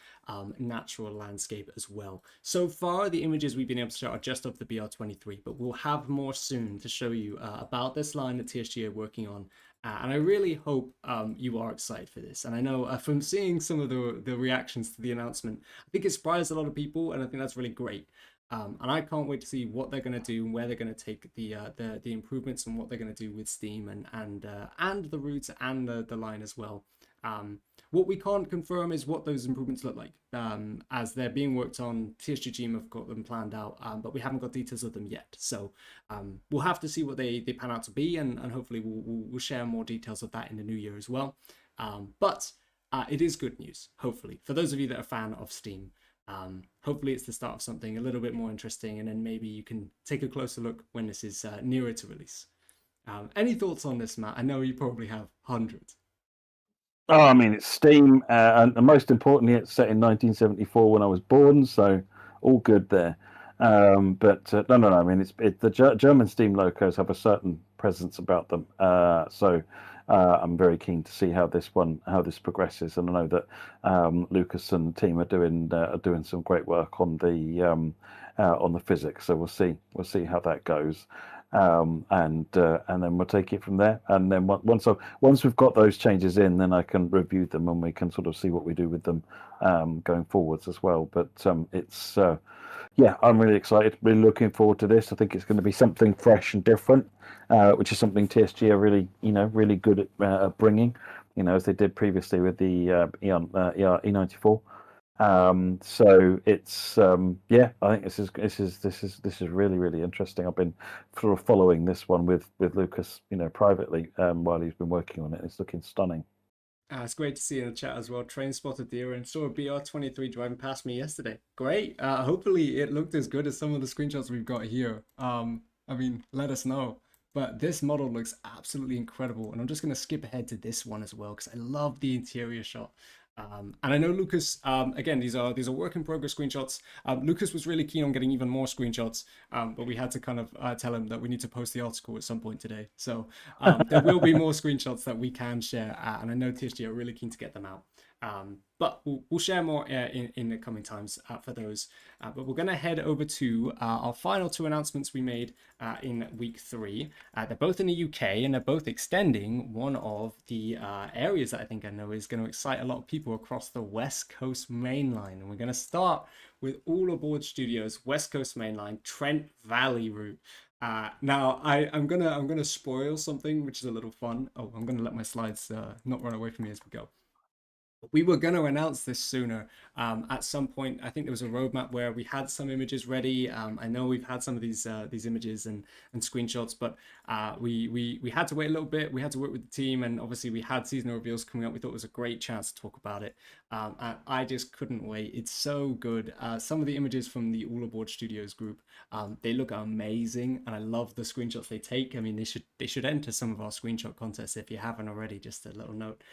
S1: natural landscape as well. So far, the images we've been able to show are just of the BR23, but we'll have more soon to show you about this line that TSG are working on. And I really hope you are excited for this. And I know from seeing some of the reactions to the announcement, I think it surprised a lot of people, and I think that's really great. And I can't wait to see what they're going to do and where they're going to take the improvements and what they're going to do with Steam and the routes and the line as well. What we can't confirm is what those improvements look like, as they're being worked on. TSG team have got them planned out, but we haven't got details of them yet. So we'll have to see what they pan out to be, and hopefully we'll share more details of that in the new year as well. But it is good news, hopefully, for those of you that are a fan of Steam. Hopefully it's the start of something a little bit more interesting, and then maybe you can take a closer look when this is nearer to release. Any thoughts on this, Matt? I know you probably have hundreds.
S2: Oh, I mean, it's Steam, and most importantly, it's set in 1974 when I was born, so all good there. But no. I mean, the German Steam locos have a certain presence about them, so I'm very keen to see how this progresses, and I know that Lucas and team are doing some great work on the physics, so we'll see how that goes. And then we'll take it from there. And then once we've got those changes in, then I can review them and we can sort of see what we do with them going forwards as well. But it's yeah, I'm really excited. Really looking forward to this. I think it's going to be something fresh and different, which is something TSG are really, really good at bringing. As they did previously with the E94. So it's yeah, I think this is really really interesting. I've been sort of following this one with Lucas, privately while he's been working on it. It's looking stunning.
S1: It's great to see in the chat as well. Train spotted deer and saw a BR-23 driving past me yesterday. Great. Hopefully it looked as good as some of the screenshots we've got here. I mean, let us know. But this model looks absolutely incredible. And I'm just going to skip ahead to this one as well because I love the interior shot. And I know Lucas, again, these are work in progress screenshots. Lucas was really keen on getting even more screenshots, but we had to kind of tell him that we need to post the article at some point today. So there will be more screenshots that we can share, and I know TSG are really keen to get them out. But we'll share more in the coming times for those. But we're going to head over to our final two announcements we made in week 3. They're both in the UK and they're both extending one of the areas that I think I know is going to excite a lot of people across the West Coast mainline. And we're going to start with All Aboard Studios West Coast mainline Trent Valley route. Now I'm gonna spoil something which is a little fun. Oh, I'm gonna let my slides not run away from me as we go. We were going to announce this sooner. At some point, I think there was a roadmap where we had some images ready. I know we've had some of these images and screenshots, but we had to wait a little bit. We had to work with the team, and obviously we had seasonal reveals coming up. We thought it was a great chance to talk about it. And I just couldn't wait. It's so good. Some of the images from the All Aboard Studios group, they look amazing, and I love the screenshots they take. I mean, they should enter some of our screenshot contests if you haven't already. Just a little note.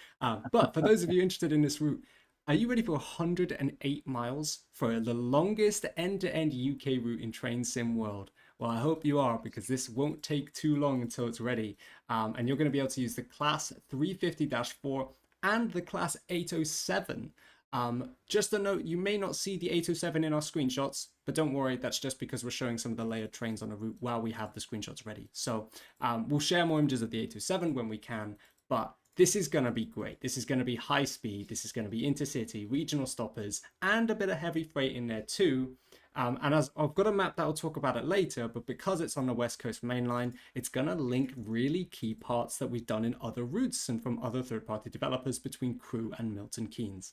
S1: But for those of you interested in this route, are you ready for 108 miles for the longest end-to-end UK route in Train Sim World? Well, I hope you are, because this won't take too long until it's ready. And you're going to be able to use the Class 350-4 and the Class 807. Just a note, you may not see the 807 in our screenshots, but don't worry, that's just because we're showing some of the layered trains on the route while we have the screenshots ready. So we'll share more images of the 807 when we can, but this is going to be great. This is going to be high speed. This is going to be intercity, regional stoppers, and a bit of heavy freight in there too. And as I've got a map that I'll talk about it later, but because it's on the West Coast mainline, it's going to link really key parts that we've done in other routes and from other third-party developers between Crewe and Milton Keynes.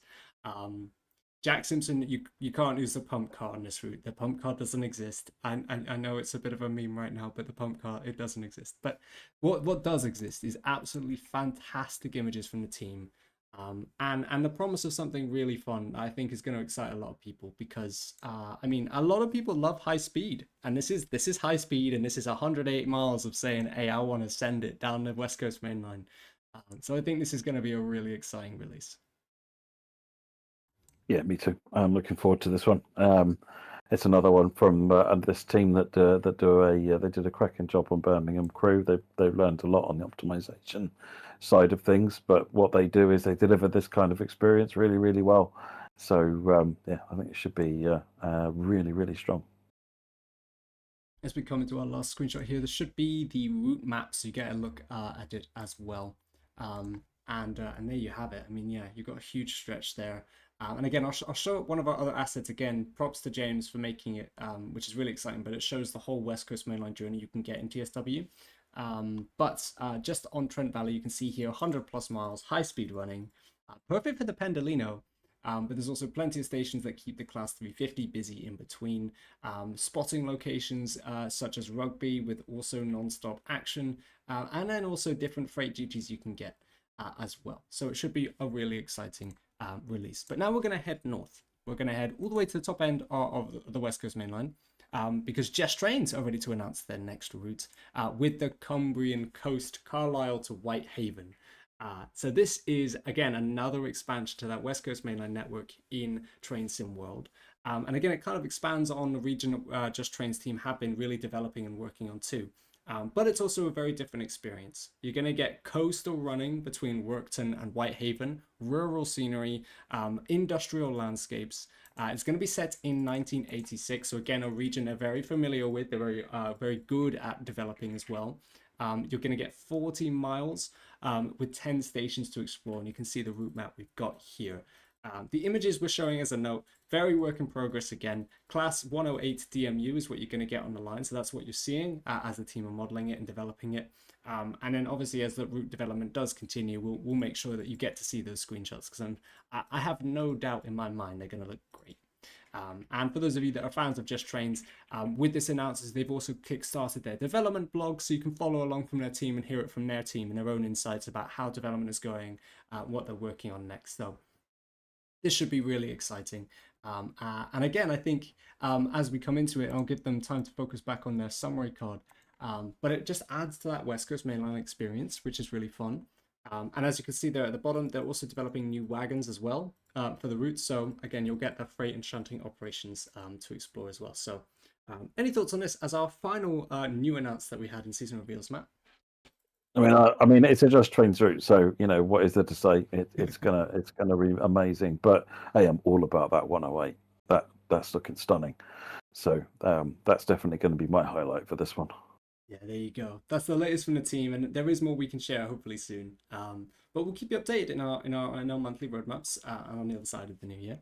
S1: Jack Simpson, you can't use the pump car on this route. The pump car doesn't exist. I know it's a bit of a meme right now, but the pump car, it doesn't exist. But what does exist is absolutely fantastic images from the team. And the promise of something really fun, I think, is going to excite a lot of people because, I mean, a lot of people love high speed. And this is high speed, and this is 108 miles of saying, hey, I want to send it down the West Coast mainline. So I think this is going to be a really exciting release.
S2: Yeah, me too. I'm looking forward to this one. It's another one from this team that they did a cracking job on Birmingham Crew. They've learned a lot on the optimization side of things, but what they do is they deliver this kind of experience really, really well. So yeah, I think it should be really, really strong.
S1: As we come into our last screenshot here, there should be the route map, so you get a look at it as well. And there you have it. I mean, yeah, you've got a huge stretch there. And again, I'll show one of our other assets again. Props to James for making it, which is really exciting, but it shows the whole West Coast mainline journey you can get in TSW. But just on Trent Valley, you can see here 100 plus miles, high speed running, perfect for the Pendolino. But there's also plenty of stations that keep the Class 350 busy in between. Spotting locations such as Rugby with also non-stop action, and then also different freight duties you can get as well. So it should be a really exciting release. But now we're going to head north. We're going to head all the way to the top end of the West Coast mainline. Because Just Trains are ready to announce their next route with the Cumbrian Coast, Carlisle to Whitehaven. So this is, again, another expansion to that West Coast mainline network in Train Sim World. And again, it kind of expands on the region Just Trains team have been really developing and working on too. But it's also a very different experience. You're going to get coastal running between Workton and Whitehaven, rural scenery, industrial landscapes, It's going to be set in 1986. So again, a region they're very familiar with. They're very good at developing as well. You're going to get 40 miles with 10 stations to explore, and you can see the route map we've got here. The images we're showing as a note, very work in progress again. Class 108 DMU is what you're going to get on the line. So that's what you're seeing as the team are modeling it and developing it. And then obviously as the route development does continue, we'll make sure that you get to see those screenshots, because I have no doubt in my mind they're going to look great. And for those of you that are fans of Just Trains, with this announcement, they've also kickstarted their development blog, so you can follow along from their team and hear it from their team and their own insights about how development is going, what they're working on next. So this should be really exciting. And again, I think as we come into it, I'll give them time to focus back on their summary card. But it just adds to that West Coast mainline experience, which is really fun. And as you can see there at the bottom, they're also developing new wagons as well for the routes. So again, you'll get the freight and shunting operations to explore as well. So any thoughts on this as our final new announce that we had in season reveals, Matt?
S2: I mean, it's a Just Trains route, so what is there to say? It's gonna be amazing. But hey, I'm all about that 108. That's looking stunning. So that's definitely going to be my highlight for this one.
S1: Yeah, there you go. That's the latest from the team, and there is more we can share hopefully soon. But we'll keep you updated in our monthly roadmaps on the other side of the new year.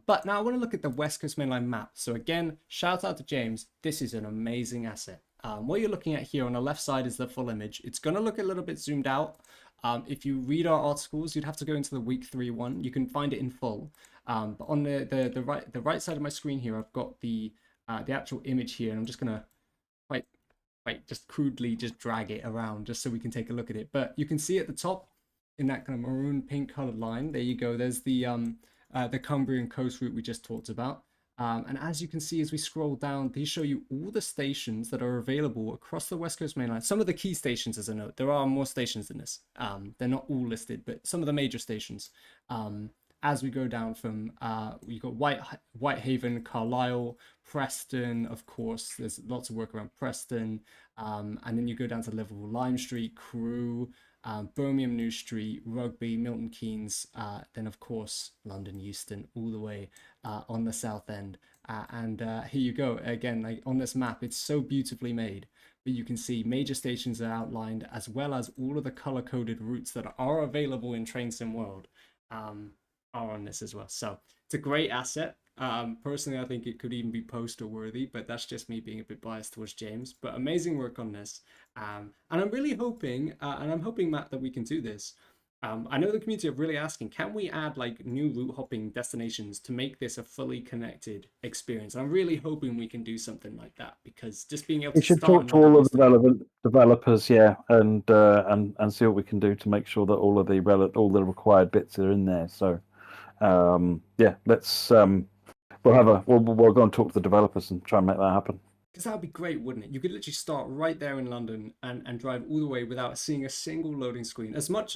S1: But now I want to look at the West Coast Mainline map. So again, shout out to James. This is an amazing asset. What you're looking at here on the left side is the full image. It's going to look a little bit zoomed out. If you read our articles, you'd have to go into the week 3 one. You can find it in full. But on the right side of my screen here, I've got the actual image here, and I'm just going to just crudely just drag it around just so we can take a look at it. But you can see at the top in that kind of maroon pink colored line, there you go. There's the Cumbrian coast route we just talked about. And as you can see, as we scroll down, these show you all the stations that are available across the West Coast Mainline. Some of the key stations, as a note, there are more stations than this. They're not all listed, but some of the major stations. As we go down from, you've got Whitehaven, Carlisle, Preston, of course, there's lots of work around Preston. And then you go down to Liverpool, Lime Street, Crewe, Birmingham New Street, Rugby, Milton Keynes, then of course London Euston, all the way on the south end. And here you go again, like on this map, it's so beautifully made. But you can see major stations are outlined, as well as all of the color-coded routes that are available in TrainSim World are on this as well. So it's a great asset. Personally, I think it could even be poster worthy, but that's just me being a bit biased towards James. But amazing work on this. And I'm really hoping, Matt, that we can do this. I know the community are really asking, can we add like new route hopping destinations to make this a fully connected experience? I'm really hoping we can do something like that, because just being able
S2: We
S1: to
S2: should
S1: start
S2: talk to all of the relevant developers, yeah, and see what we can do to make sure that all the required bits are in there. So yeah, let's we'll go and talk to the developers and try and make that happen.
S1: Because that would be great, wouldn't it? You could literally start right there in London and drive all the way without seeing a single loading screen. As much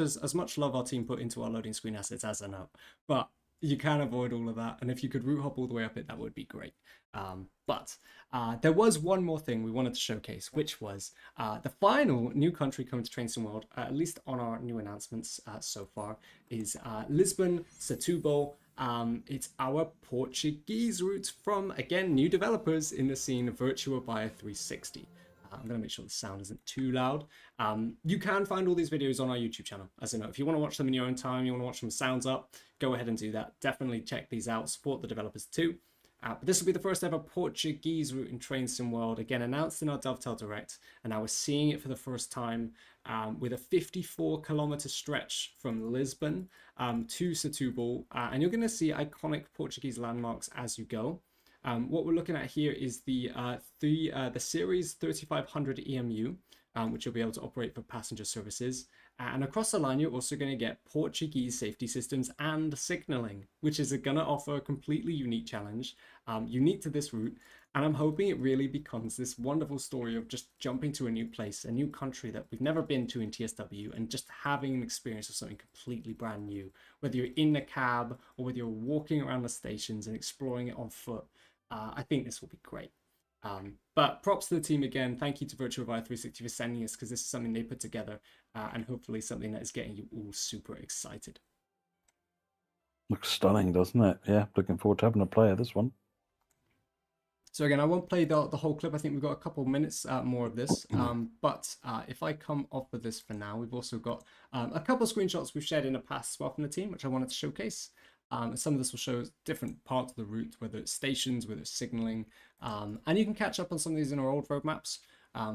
S1: love our team put into our loading screen assets, as I know, but you can avoid all of that. And if you could route hop all the way up it, that would be great. But there was one more thing we wanted to showcase, which was the final new country coming to TrainSim World, at least on our new announcements so far, is Lisbon, Setúbal. It's our Portuguese route from, again, new developers in the scene, Virtua Buyer 360. I'm going to make sure the sound isn't too loud. You can find all these videos on our YouTube channel. As I know, if you want to watch them in your own time, you want to watch them sounds up, go ahead and do that. Definitely check these out. Support the developers too. But this will be the first ever Portuguese route in TrainSim World, again announced in our Dovetail Direct, and now we're seeing it for the first time with a 54-kilometer stretch from Lisbon to Setúbal, and you're going to see iconic Portuguese landmarks as you go. What we're looking at here is the Series 3500 EMU, which you'll be able to operate for passenger services. And across the line, you're also going to get Portuguese safety systems and signaling, which is going to offer a completely unique challenge, unique to this route. And I'm hoping it really becomes this wonderful story of just jumping to a new place, a new country that we've never been to in TSW, and just having an experience of something completely brand new, whether you're in the cab or whether you're walking around the stations and exploring it on foot. I think this will be great. But props to the team again. Thank you to Virtua Buyer 360 for sending us, because this is something they put together and hopefully something that is getting you all super excited.
S2: Looks stunning, doesn't it? Yeah, looking forward to having a play of this one.
S1: So again, I won't play the whole clip. I think we've got a couple of minutes more of this. But if I come off of this for now, we've also got a couple of screenshots we've shared in the past as well from the team, which I wanted to showcase. Some of this will show different parts of the route, whether it's stations, whether it's signaling, and you can catch up on some of these in our old roadmaps.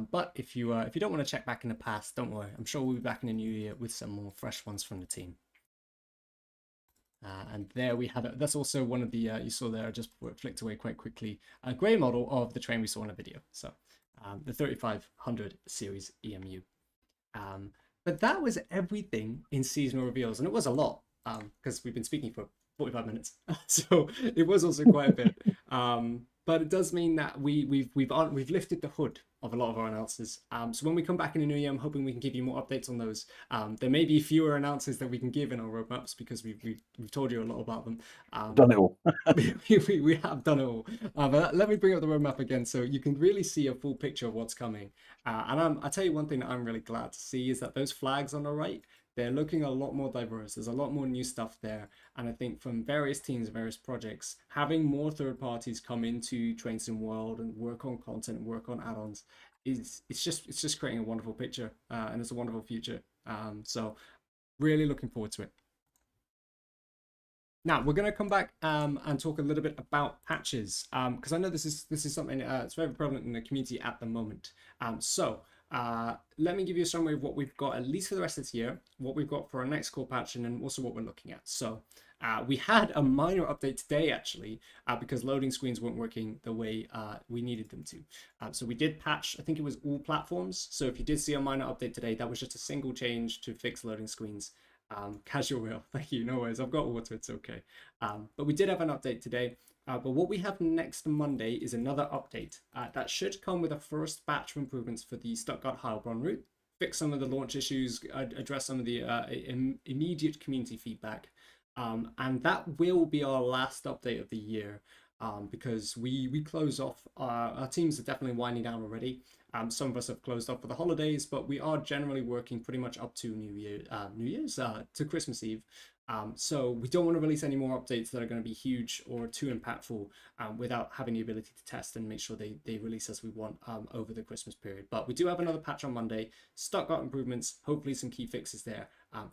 S1: But if you don't want to check back in the past, don't worry. I'm sure we'll be back in the new year with some more fresh ones from the team. And there we have it. That's also one of the, you saw there just before it flicked away quite quickly, a grey model of the train we saw in the video. So the 3500 series EMU. But that was everything in seasonal reveals. And it was a lot because we've been speaking for 45 minutes. So it was also quite a bit. But it does mean that we've lifted the hood of a lot of our announcers. So when we come back in the new year, I'm hoping we can give you more updates on those. There may be fewer announcers that we can give in our roadmaps because we've told you a lot about them.
S2: Done it all.
S1: we have done it all. But let me bring up the roadmap again so you can really see a full picture of what's coming. And I'll tell you one thing that I'm really glad to see is that those flags on the right, they're looking a lot more diverse. There's a lot more new stuff there. And I think from various teams, various projects, having more third parties come into Train Sim World and work on content and work on add-ons it's just creating a wonderful picture and it's a wonderful future. So really looking forward to it. Now we're going to come back and talk a little bit about patches because I know this is something that's very prevalent in the community at the moment. Let me give you a summary of what we've got at least for the rest of this year, what we've got for our next core patch, and then also what we're looking at. So we had a minor update today actually because loading screens weren't working the way we needed them to. So we did patch, I think it was all platforms. So if you did see a minor update today, that was just a single change to fix loading screens. Casual wheel, thank you, no worries, I've got water, it's okay. But we did have an update today. But what we have next Monday is another update that should come with a first batch of improvements for the Stuttgart-Heilbronn route, fix some of the launch issues, address some of the immediate community feedback. And that will be our last update of the year because we close off, our teams are definitely winding down already. Some of us have closed off for the holidays, but we are generally working pretty much up to New Year's to Christmas Eve. So we don't want to release any more updates that are going to be huge or too impactful without having the ability to test and make sure they release as we want over the Christmas period. But we do have another patch on Monday, Stuttgart improvements, hopefully some key fixes there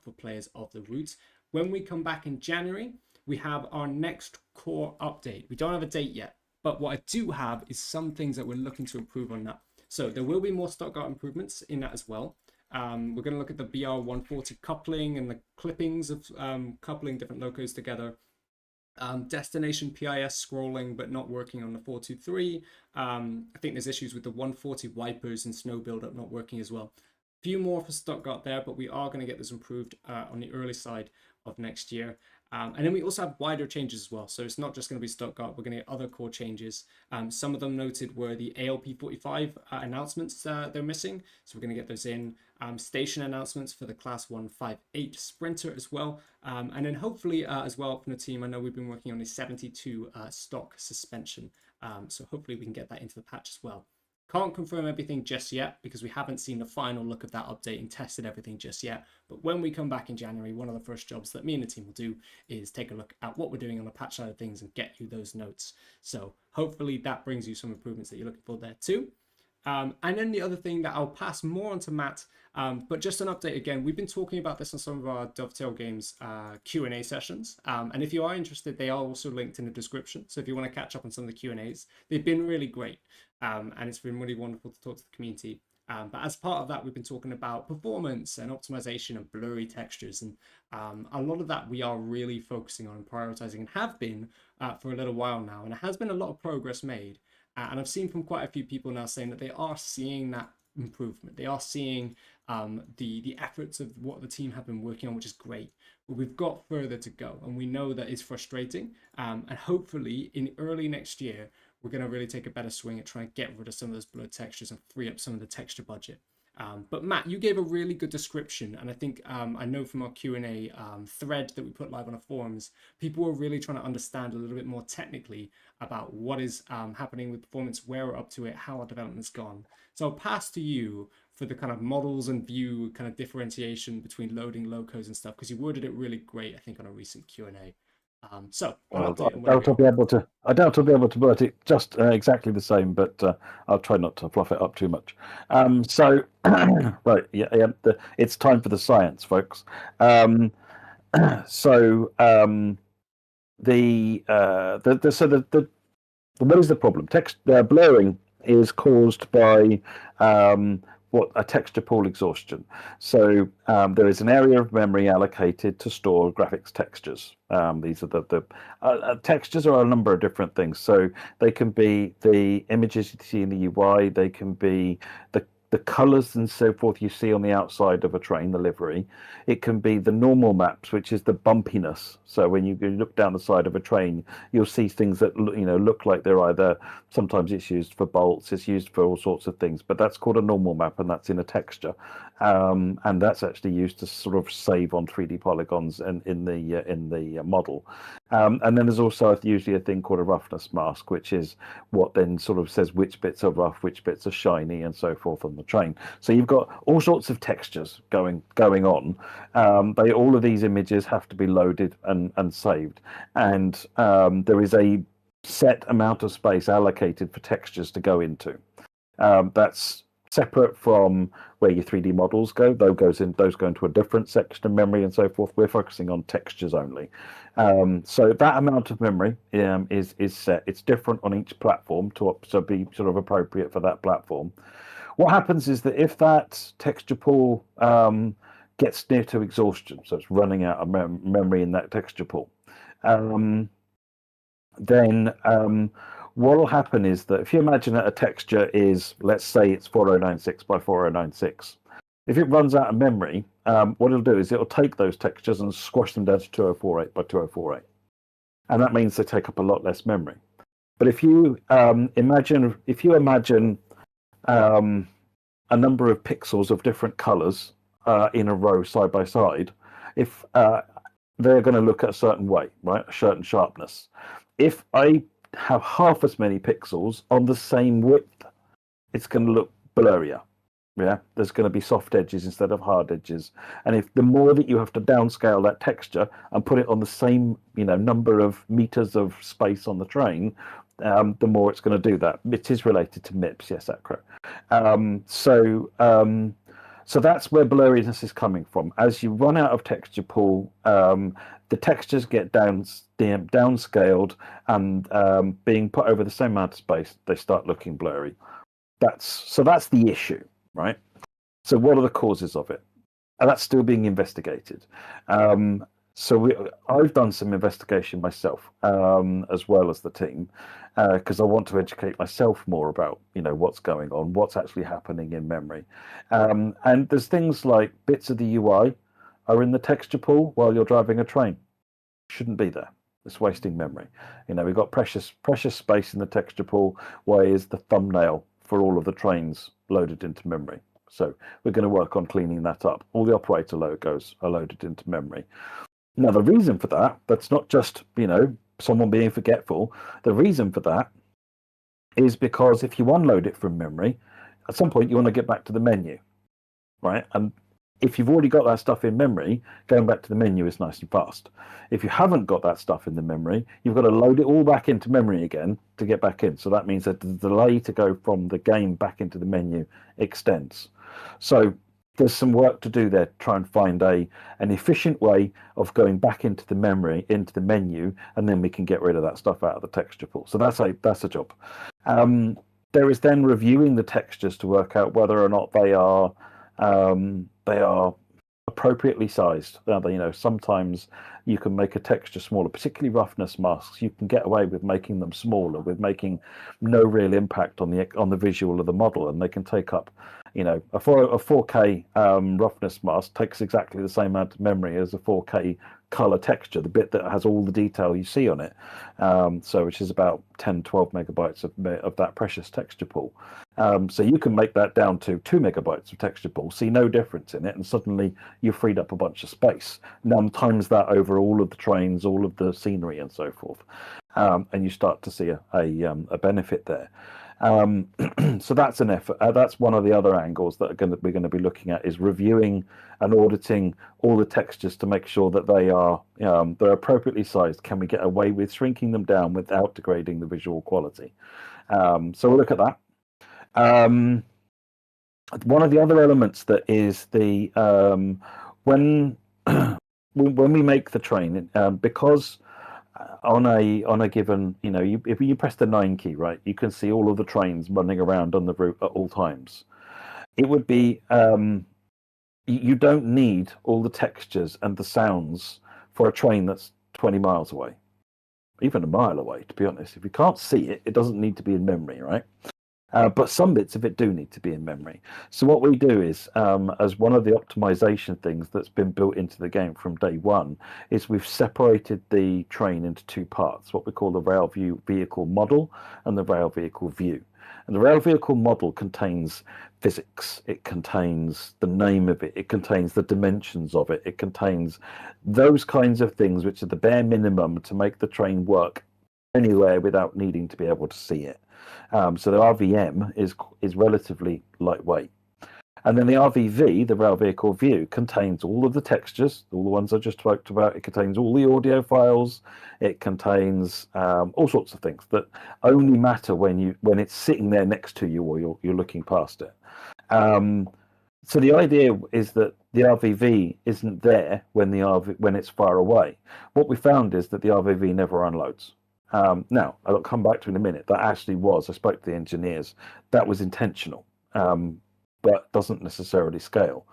S1: for players of the route. When we come back in January, we have our next core update. We don't have a date yet, but what I do have is some things that we're looking to improve on that. So there will be more Stuttgart improvements in that as well. We're going to look at the BR140 coupling and the clippings of coupling different locos together. Destination PIS scrolling but not working on the 423. I think there's issues with the 140 wipers and snow buildup not working as well. Few more for Stuttgart there, but we are going to get this improved on the early side of next year. And then we also have wider changes as well. So it's not just going to be Stuttgart. We're going to get other core changes. Some of them noted were the ALP45 announcements they're missing. So we're going to get those in. Station announcements for the Class 158 Sprinter as well. And then hopefully as well from the team, I know we've been working on the 72 stock suspension. So hopefully we can get that into the patch as well. Can't confirm everything just yet because we haven't seen the final look of that update and tested everything just yet. But when we come back in January, one of the first jobs that me and the team will do is take a look at what we're doing on the patch side of things and get you those notes. So hopefully that brings you some improvements that you're looking for there too. And then the other thing that I'll pass more on to Matt, but just an update again, we've been talking about this on some of our Dovetail Games Q&A sessions. And if you are interested, they are also linked in the description. So if you want to catch up on some of the Q&As, they've been really great. And it's been really wonderful to talk to the community. But as part of that, we've been talking about performance and optimization and blurry textures. And a lot of that we are really focusing on and prioritizing and have been for a little while now. And it has been a lot of progress made. And I've seen from quite a few people now saying that they are seeing that improvement. They are seeing the efforts of what the team have been working on, which is great. But we've got further to go. And we know that it's frustrating. And hopefully in early next year, we're going to really take a better swing at trying to get rid of some of those blurred textures and free up some of the texture budget. But Matt, you gave a really good description, and I think I know from our Q&A thread that we put live on our forums, people were really trying to understand a little bit more technically about what is happening with performance, where we're up to it, how our development's gone. So I'll pass to you for the kind of models and view kind of differentiation between loading locos and stuff, because you worded it really great, I think, on a recent Q&A. So an
S2: Well,
S1: update on where we are.
S2: I doubt I'll be able to word it just exactly the same, but I'll try not to fluff it up too much. So, right, it's time for the science, folks. Um, so, what is the problem? Text blurring is caused by what a texture pool exhaustion. So there is an area of memory allocated to store graphics textures. These are the textures are a number of different things. So they can be the images you see in the UI. They can be the colors and so forth you see on the outside of a train, the livery. It can be the normal maps, which is the bumpiness. So when you look down the side of a train, you'll see things that look like they're either, sometimes it's used for bolts, it's used for all sorts of things, but that's called a normal map, and that's in a texture, and that's actually used to sort of save on 3D polygons and in the model. And then there's also usually a thing called a roughness mask, which is what then sort of says which bits are rough, which bits are shiny, and so forth on the train. So you've got all sorts of textures going on. All of these images have to be loaded and saved, and there is a set amount of space allocated for textures to go into. That's separate from where your 3D models go. Those go into a different section of memory and so forth. We're focusing on textures only. So that amount of memory is set. It's different on each platform to be sort of appropriate for that platform. What happens is that if that texture pool gets near to exhaustion, so it's running out of memory in that texture pool, then what will happen is that if you imagine that a texture is, let's say it's 4096 by 4096, if it runs out of memory, what it'll do is it'll take those textures and squash them down to 2048 by 2048. And that means they take up a lot less memory. But if you imagine a number of pixels of different colors in a row side by side, if they're going to look at a certain way, right, a certain sharpness. If I have half as many pixels on the same width, it's going to look blurrier. Yeah, there's going to be soft edges instead of hard edges. And if the more that you have to downscale that texture and put it on the same number of meters of space on the train, the more it's going to do that. It is related to MIPS, yes, Acro. So that's where blurriness is coming from. As you run out of texture pool, the textures get downscaled and being put over the same amount of space, they start looking blurry. That's the issue, right? So what are the causes of it? And that's still being investigated. I've done some investigation myself, as well as the team, because I want to educate myself more about what's going on, what's actually happening in memory. And there's things like bits of the UI are in the texture pool while you're driving a train. Shouldn't be there. It's wasting memory. We've got precious space in the texture pool. Why is the thumbnail for all of the trains loaded into memory? So we're going to work on cleaning that up. All the operator logos are loaded into memory. Now, the reason for that's not just, someone being forgetful. The reason for that is because if you unload it from memory, at some point you want to get back to the menu, right? And if you've already got that stuff in memory, going back to the menu is nice and fast. If you haven't got that stuff in the memory, you've got to load it all back into memory again to get back in. So that means that the delay to go from the game back into the menu extends. So there's some work to do there to try and find an efficient way of going back into the memory, into the menu, and then we can get rid of that stuff out of the texture pool. So that's a job. There is then reviewing the textures to work out whether or not they are appropriately sized. Sometimes you can make a texture smaller, particularly roughness masks. You can get away with making them smaller, with making no real impact on the visual of the model, and they can take up. A 4K roughness mask takes exactly the same amount of memory as a 4K color texture, the bit that has all the detail you see on it, which is about 10-12 megabytes of that precious texture pool. So you can make that down to 2 megabytes of texture pool, see no difference in it, and suddenly you've freed up a bunch of space. Now times that over all of the trains, all of the scenery, and so forth, and you start to see a benefit there. So that's an effort. That's one of the other angles that we're going to be looking at, is reviewing and auditing all the textures to make sure that they're appropriately sized. Can we get away with shrinking them down without degrading the visual quality? So we'll look at that. One of the other elements that is the when when we make the train, because on a given, if you press the 9 key, right, you can see all of the trains running around on the route at all times. It would be you don't need all the textures and the sounds for a train that's 20 miles away, even a mile away, to be honest. If you can't see it, it doesn't need to be in memory, right? But some bits of it do need to be in memory. So what we do is, as one of the optimization things that's been built into the game from day one, is we've separated the train into two parts, what we call the rail view vehicle model and the rail vehicle view. And the rail vehicle model contains physics, it contains the name of it, it contains the dimensions of it, it contains those kinds of things which are the bare minimum to make the train work anywhere without needing to be able to see it. So the RVM is relatively lightweight. And then the RVV, the rail vehicle view, contains all of the textures, all the ones I just talked about. It contains all the audio files. It contains all sorts of things that only matter when it's sitting there next to you or you're looking past it. So the idea is that the RVV isn't there when it's far away. What we found is that the RVV never unloads. Now, I'll come back to in a minute. That actually was, I spoke to the engineers, that was intentional, but doesn't necessarily scale.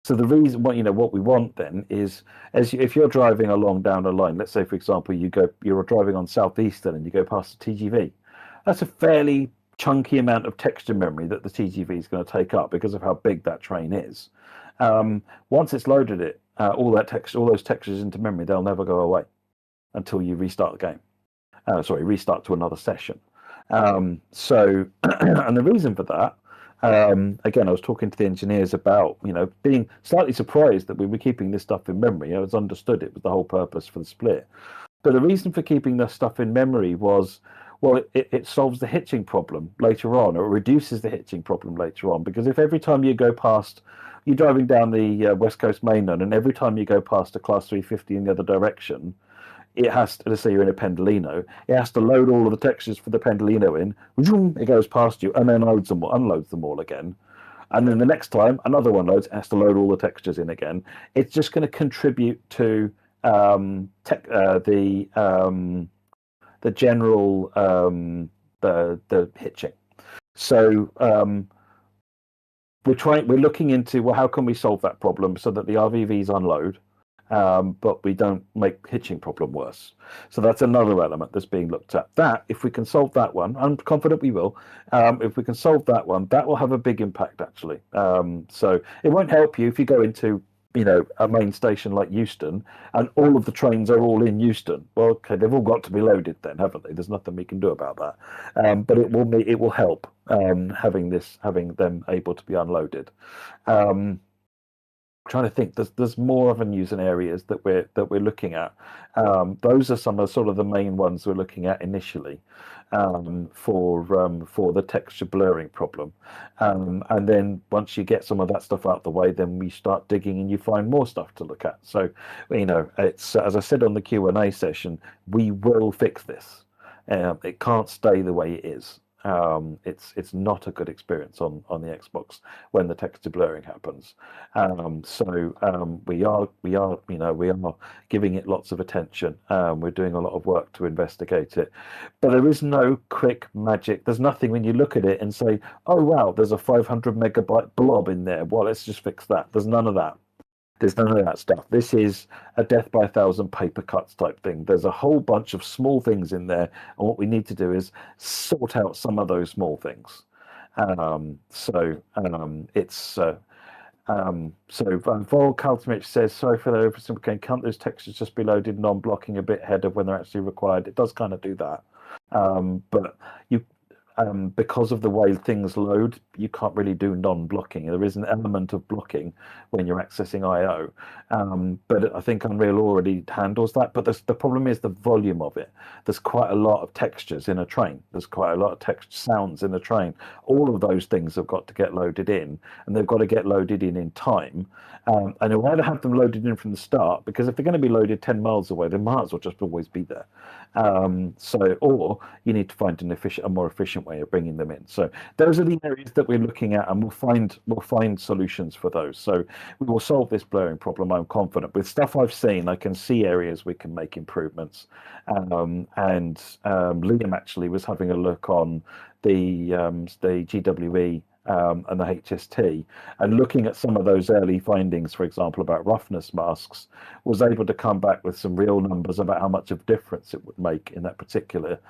S2: So the reason, what we want then is, if you're driving along down a line, let's say, for example, you're driving on Southeastern and you go past the TGV, that's a fairly chunky amount of texture memory that the TGV is going to take up because of how big that train is. Once it's loaded it, all those textures into memory, they'll never go away until you restart the game. Restart to another session. And the reason for that, again, I was talking to the engineers about, being slightly surprised that we were keeping this stuff in memory. I was understood it was the whole purpose for the split. But the reason for keeping this stuff in memory was, well, it solves the hitching problem later on, or it reduces the hitching problem later on. Because if every time you go past, you're driving down the West Coast mainland, and every time you go past a Class 350 in the other direction, it has to, let's say you're in a Pendolino, it has to load all of the textures for the Pendolino in, it goes past you, and then unloads them all again. And then the next time, another one loads, it has to load all the textures in again. It's just going to contribute to the general, the hitching. So we're looking into, well, how can we solve that problem so that the RVVs unload, but we don't make hitching problem worse. So that's another element that's being looked at. That, if we can solve that one, I'm confident we will. If we can solve that one, that will have a big impact actually. So it won't help you if you go into a main station like Euston and all of the trains are all in Euston. Well, okay, they've all got to be loaded then, haven't they? There's nothing we can do about that. But it will help having them able to be unloaded. Trying to think, there's more avenues and areas that we're looking at. Those are some of sort of the main ones we're looking at initially for the texture blurring problem. And then once you get some of that stuff out the way, then we start digging and you find more stuff to look at. So it's, as I said on the Q&A session, we will fix this. It can't stay the way it is. It's not a good experience on the Xbox when the texture blurring happens. We are giving it lots of attention. We're doing a lot of work to investigate it, but there is no quick magic. There's nothing when you look at it and say, oh wow, there's a 500 megabyte blob in there, well, let's just fix that. There's none of that. There's none of that stuff. This is a death by 1,000 paper cuts type thing. There's a whole bunch of small things in there, and what we need to do is sort out some of those small things. So Vol Kaltimich says, sorry for the oversimplification. Can't those textures just be loaded non-blocking a bit ahead of when they're actually required? It does kind of do that, but because of the way things load, you can't really do non-blocking. There is an element of blocking when you're accessing I/O, but I think Unreal already handles that. But the problem is the volume of it. There's quite a lot of textures in a train. There's quite a lot of text sounds in a train. All of those things have got to get loaded in, and they've got to get loaded in time. And you either have them loaded in from the start, because if they're going to be loaded 10 miles away, they might as well just always be there. Or you need to find a more efficient way of bringing them in. So those are the areas that we're looking at, and we'll find solutions for those. So we will solve this blurring problem. I'm confident. With stuff I've seen, I can see areas we can make improvements. And Liam actually was having a look on the GWE and the HST, and looking at some of those early findings, for example, about roughness masks, was able to come back with some real numbers about how much of difference it would make in that particular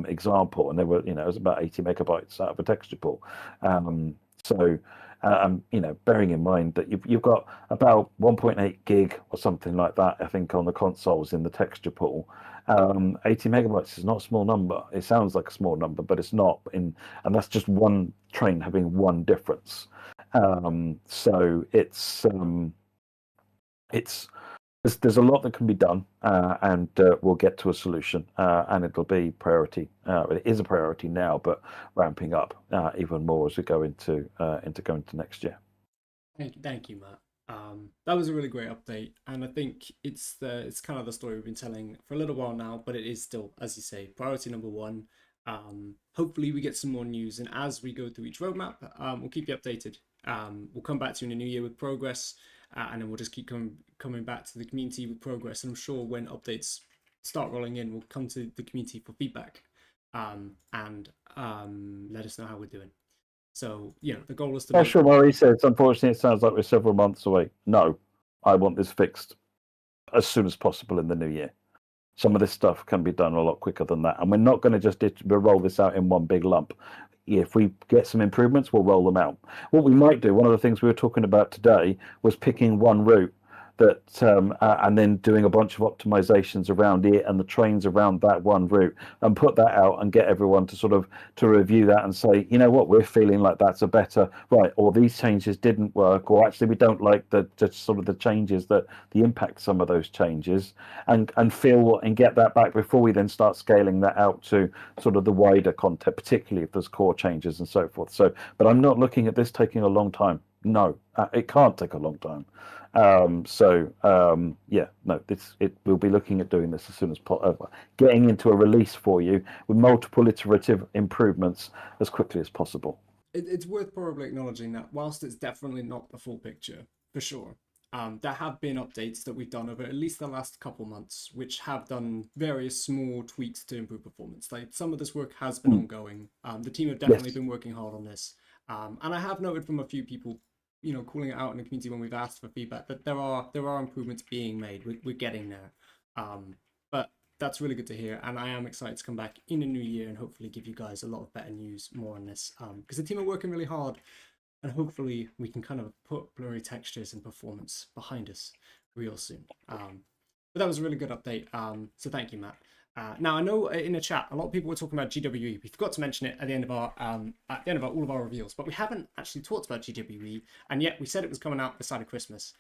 S2: example. And there were, it was about 80 megabytes out of a texture pool. So, bearing in mind that you've got about 1.8 gig or something like that, I think, on the consoles in the texture pool. 80 megabytes is not a small number. It sounds like a small number, but it's not. And that's just one train having one difference. So there's a lot that can be done, and we'll get to a solution, and it'll be priority. It is a priority now, but ramping up even more as we go into next year.
S1: Thank you, Matt. That was a really great update, and I think it's kind of the story we've been telling for a little while now, but it is still, as you say, priority number one. Hopefully we get some more news, and as we go through each roadmap, we'll keep you updated. We'll come back to you in the new year with progress, and then we'll just keep coming back to the community with progress. And I'm sure when updates start rolling in, we'll come to the community for feedback, and let us know how we're doing. So, the goal is to make...
S2: Special Murray says, unfortunately, it sounds like we're several months away. No, I want this fixed as soon as possible in the new year. Some of this stuff can be done a lot quicker than that. And we're not going to just roll this out in one big lump. If we get some improvements, we'll roll them out. What we might do, one of the things we were talking about today, was picking one route that and then doing a bunch of optimizations around it and the trains around that one route, and put that out and get everyone to sort of to review that and say, you know what, we're feeling like that's a better right, or these changes didn't work, or actually we don't like the sort of the changes, that the impact some of those changes, and feel and get that back before we then start scaling that out to sort of the wider content, particularly if there's core changes and so forth. So, but I'm not looking at this taking a long time. No, it can't take a long time. We'll be looking at doing this as soon as possible, getting into a release for you with multiple iterative improvements as quickly as possible.
S1: It's worth probably acknowledging that whilst it's definitely not the full picture, for sure, there have been updates that we've done over at least the last couple months, which have done various small tweaks to improve performance. Like, some of this work has been ongoing. The team have definitely been working hard on this. And I have noted from a few people, calling it out in the community when we've asked for feedback, that there are improvements being made. We're getting there. But that's really good to hear, and I am excited to come back in the new year and hopefully give you guys a lot of better news more on this, because the team are working really hard, and hopefully we can kind of put blurry textures and performance behind us real soon. But that was a really good update. So thank you, Matt. Now, I know in the chat a lot of people were talking about GWE. We forgot to mention it at the end of our all of our reveals, but we haven't actually talked about GWE, and yet we said it was coming out this side of Christmas.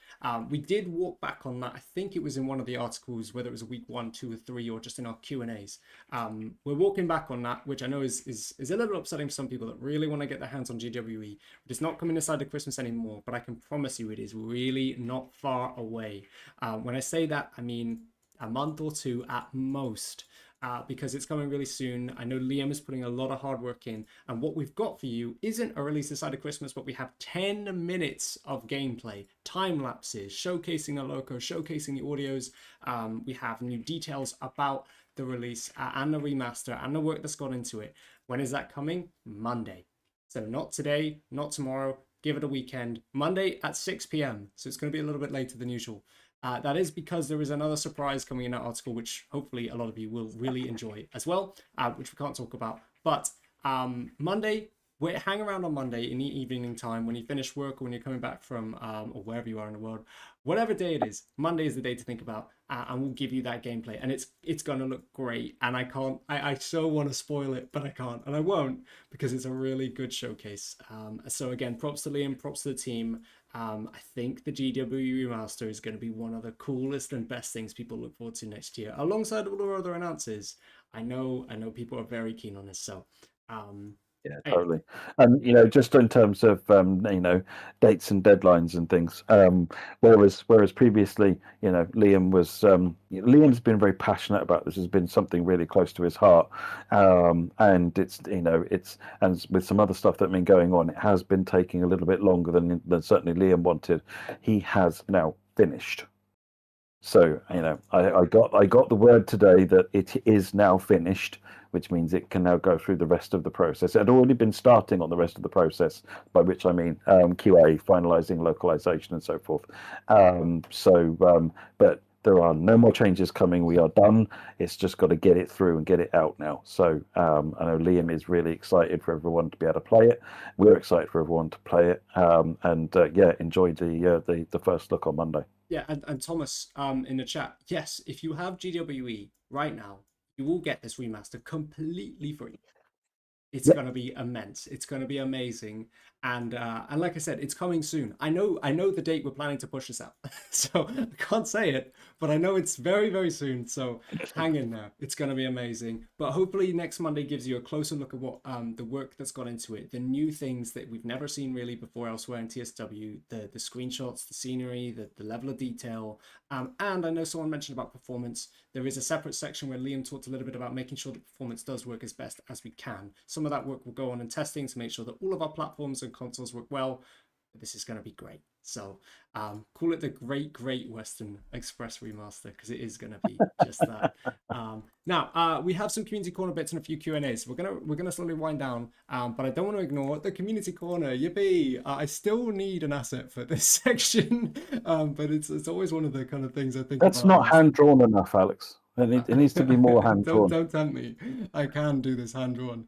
S1: We did walk back on that. I think it was in one of the articles, whether it was a week 1, 2, or 3, or just in our Q&As. We're walking back on that, which I know is a little upsetting for some people that really want to get their hands on GWE. It's not coming this side of Christmas anymore, but I can promise you it is really not far away. When I say that, I mean a month or two at most, because it's coming really soon. I know Liam is putting a lot of hard work in, and what we've got for you isn't a release this side of Christmas, but we have 10 minutes of gameplay, time lapses, showcasing the logo, showcasing the audios. We have new details about the release and the remaster and the work that's gone into it. When is that coming? Monday. So not today, not tomorrow. Give it a weekend. Monday at 6 p.m. So it's going to be a little bit later than usual. That is because there is another surprise coming in that article, which hopefully a lot of you will really enjoy as well, which we can't talk about. But Monday, wait, hang around on Monday in the evening time when you finish work or when you're coming back from or wherever you are in the world, whatever day it is. Monday is the day to think about, and we'll give you that gameplay, and it's gonna look great. And I can't, I so want to spoil it, but I can't, and I won't because it's a really good showcase. So again, props to Liam, props to the team. I think the GW remaster is going to be one of the coolest and best things people look forward to next year, alongside all our other announcers. I know people are very keen on this, so um,
S2: Yeah,
S1: yeah,
S2: totally. And just in terms of dates and deadlines and things. Whereas previously, Liam was Liam's been very passionate about this. Has been something really close to his heart. And it's and with some other stuff that's been going on, it has been taking a little bit longer than certainly Liam wanted. He has now finished. So, I got the word today that it is now finished, which means it can now go through the rest of the process. It had already been starting on the rest of the process, by which I mean QA, finalizing localization, and so forth. But there are no more changes coming. We are done. It's just got to get it through and get it out now. So I know Liam is really excited for everyone to be able to play it. We're excited for everyone to play it. Enjoy the first look on Monday.
S1: yeah, and Thomas, in the chat, yes, if you have GWE right now, you will get this remaster completely free. It's
S2: Yep.
S1: gonna be immense. It's gonna be amazing, and like I said, it's coming soon. I know the date we're planning to push this out, so I can't say it, but I know it's very very soon. So hang in there. It's gonna be amazing. But hopefully next Monday gives you a closer look at what the work that's gone into it, the new things that we've never seen really before elsewhere in TSW, the screenshots, the scenery, the level of detail, and I know someone mentioned about performance. There is a separate section where Liam talked a little bit about making sure the performance does work as best as we can. Some of that work will go on in testing to make sure that all of our platforms and consoles work well. This is going to be great. So call it the Great Western Express remaster because it is going to be just that. Now we have some community corner bits and a few Q&As. We're gonna slowly wind down, but I don't want to ignore the community corner. Yippee! I still need an asset for this section, but it's always one of the kind of things I think
S2: That's
S1: about
S2: not
S1: most.
S2: hand drawn enough, Alex. It needs to be more hand drawn.
S1: Don't tempt me. I can do this hand drawn.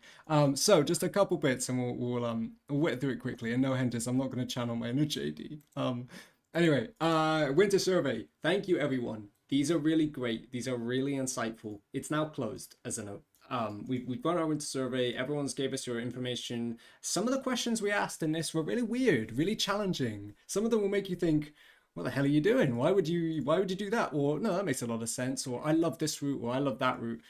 S1: So just a couple bits, and we'll whip through it quickly. And no hinges. I'm not going to channel my inner JD. Anyway, winter survey. Thank you, everyone. These are really great. These are really insightful. It's now closed, as a note. We've got our winter survey. Everyone's gave us your information. Some of the questions we asked in this were really weird, really challenging. Some of them will make you think, what the hell are you doing? Why would you do that? Or no, that makes a lot of sense. Or I love this route, or I love that route.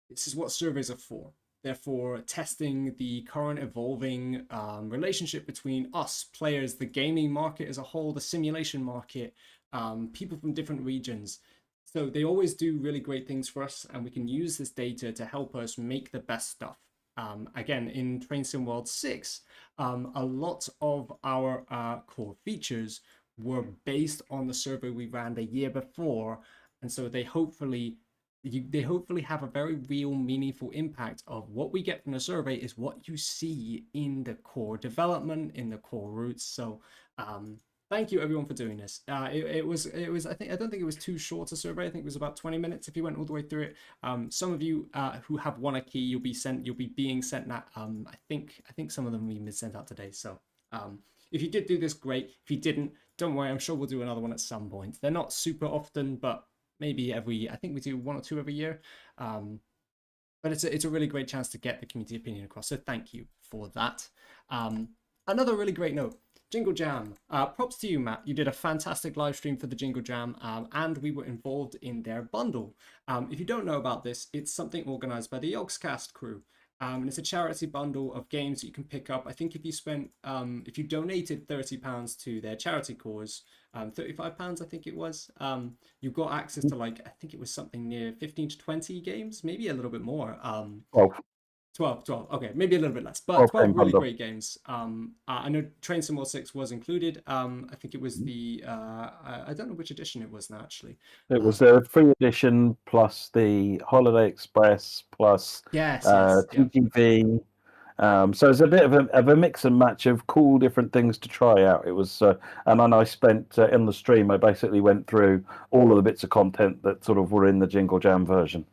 S1: This is what surveys are for. They're for testing the current evolving relationship between us, players, the gaming market as a whole, the simulation market, people from different regions. So they always do really great things for us, and we can use this data to help us make the best stuff. Again, in Train Sim World 6, a lot of our core features were based on the survey we ran the year before, and so they hopefully have a very real, meaningful impact of what we get from the survey is what you see in the core development, in the core routes. So thank you everyone for doing this. It was I don't think it was too short a survey. I think it was about 20 minutes if you went all the way through it. Some of you who have won a key, you'll be being sent that. I think some of them have been sent out today. So if you did do this, great. If you didn't, don't worry. I'm sure we'll do another one at some point. They're not super often, but maybe I think we do 1 or 2 every year. But it's a really great chance to get the community opinion across. So thank you for that. Another really great note. Jingle Jam. Props to you, Matt. You did a fantastic live stream for the Jingle Jam, and we were involved in their bundle. If you don't know about this, it's something organized by the Yogscast crew. And it's a charity bundle of games that you can pick up. I think if you donated £30 to their charity cause, £35 I think it was, you got access to I think it was something near 15 to 20 games, maybe a little bit more. 12, okay, maybe a little bit less, but 12 really great games. I know Train Sim World 6 was included. I think it was I don't know which edition it was now, actually.
S2: It was the free edition plus the Holiday Express plus
S1: Yes,
S2: TGV. So it's a bit of a mix and match of cool different things to try out. It was, and then I spent in the stream. I basically went through all of the bits of content that sort of were in the Jingle Jam version.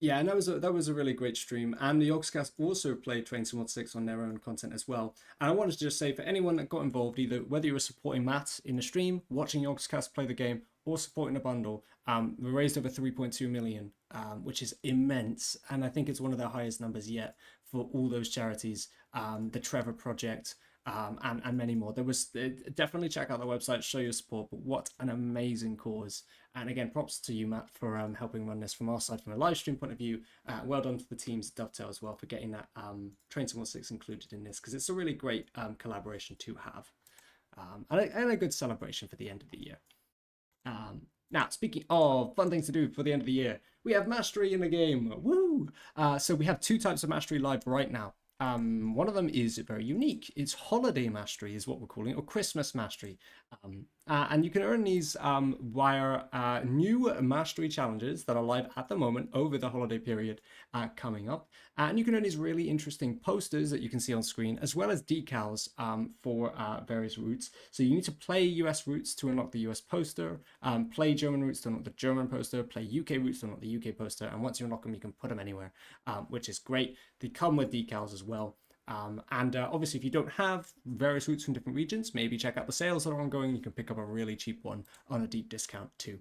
S1: Yeah, and that was a really great stream. And the Yogscast also played Train Sim 6 on their own content as well. And I wanted to just say for anyone that got involved, either whether you were supporting Matt in the stream, watching Yogscast play the game, or supporting the bundle, we raised over 3.2 million, which is immense. And I think it's one of the highest numbers yet for all those charities, the Trevor Project, and many more. There was definitely check out the website, show your support. But what an amazing cause! And again, props to you, Matt, for helping run this from our side, from a live stream point of view. Well done to the teams at Dovetail as well for getting that Train Sim 6 included in this, because it's a really great collaboration to have, and a good celebration for the end of the year. Now, speaking of fun things to do for the end of the year, we have mastery in the game. Woo! So we have two types of mastery live right now. One of them is very unique. It's holiday mastery, is what we're calling it, or Christmas mastery. And you can earn these via new mastery challenges that are live at the moment over the holiday period coming up. And you can earn these really interesting posters that you can see on screen, as well as decals for various routes. So you need to play US routes to unlock the US poster, play German routes to unlock the German poster, play UK routes to unlock the UK poster, and once you unlock them, you can put them anywhere, which is great. They come with decals as well. And obviously, if you don't have various routes from different regions, maybe check out the sales that are ongoing. You can pick up a really cheap one on a deep discount too,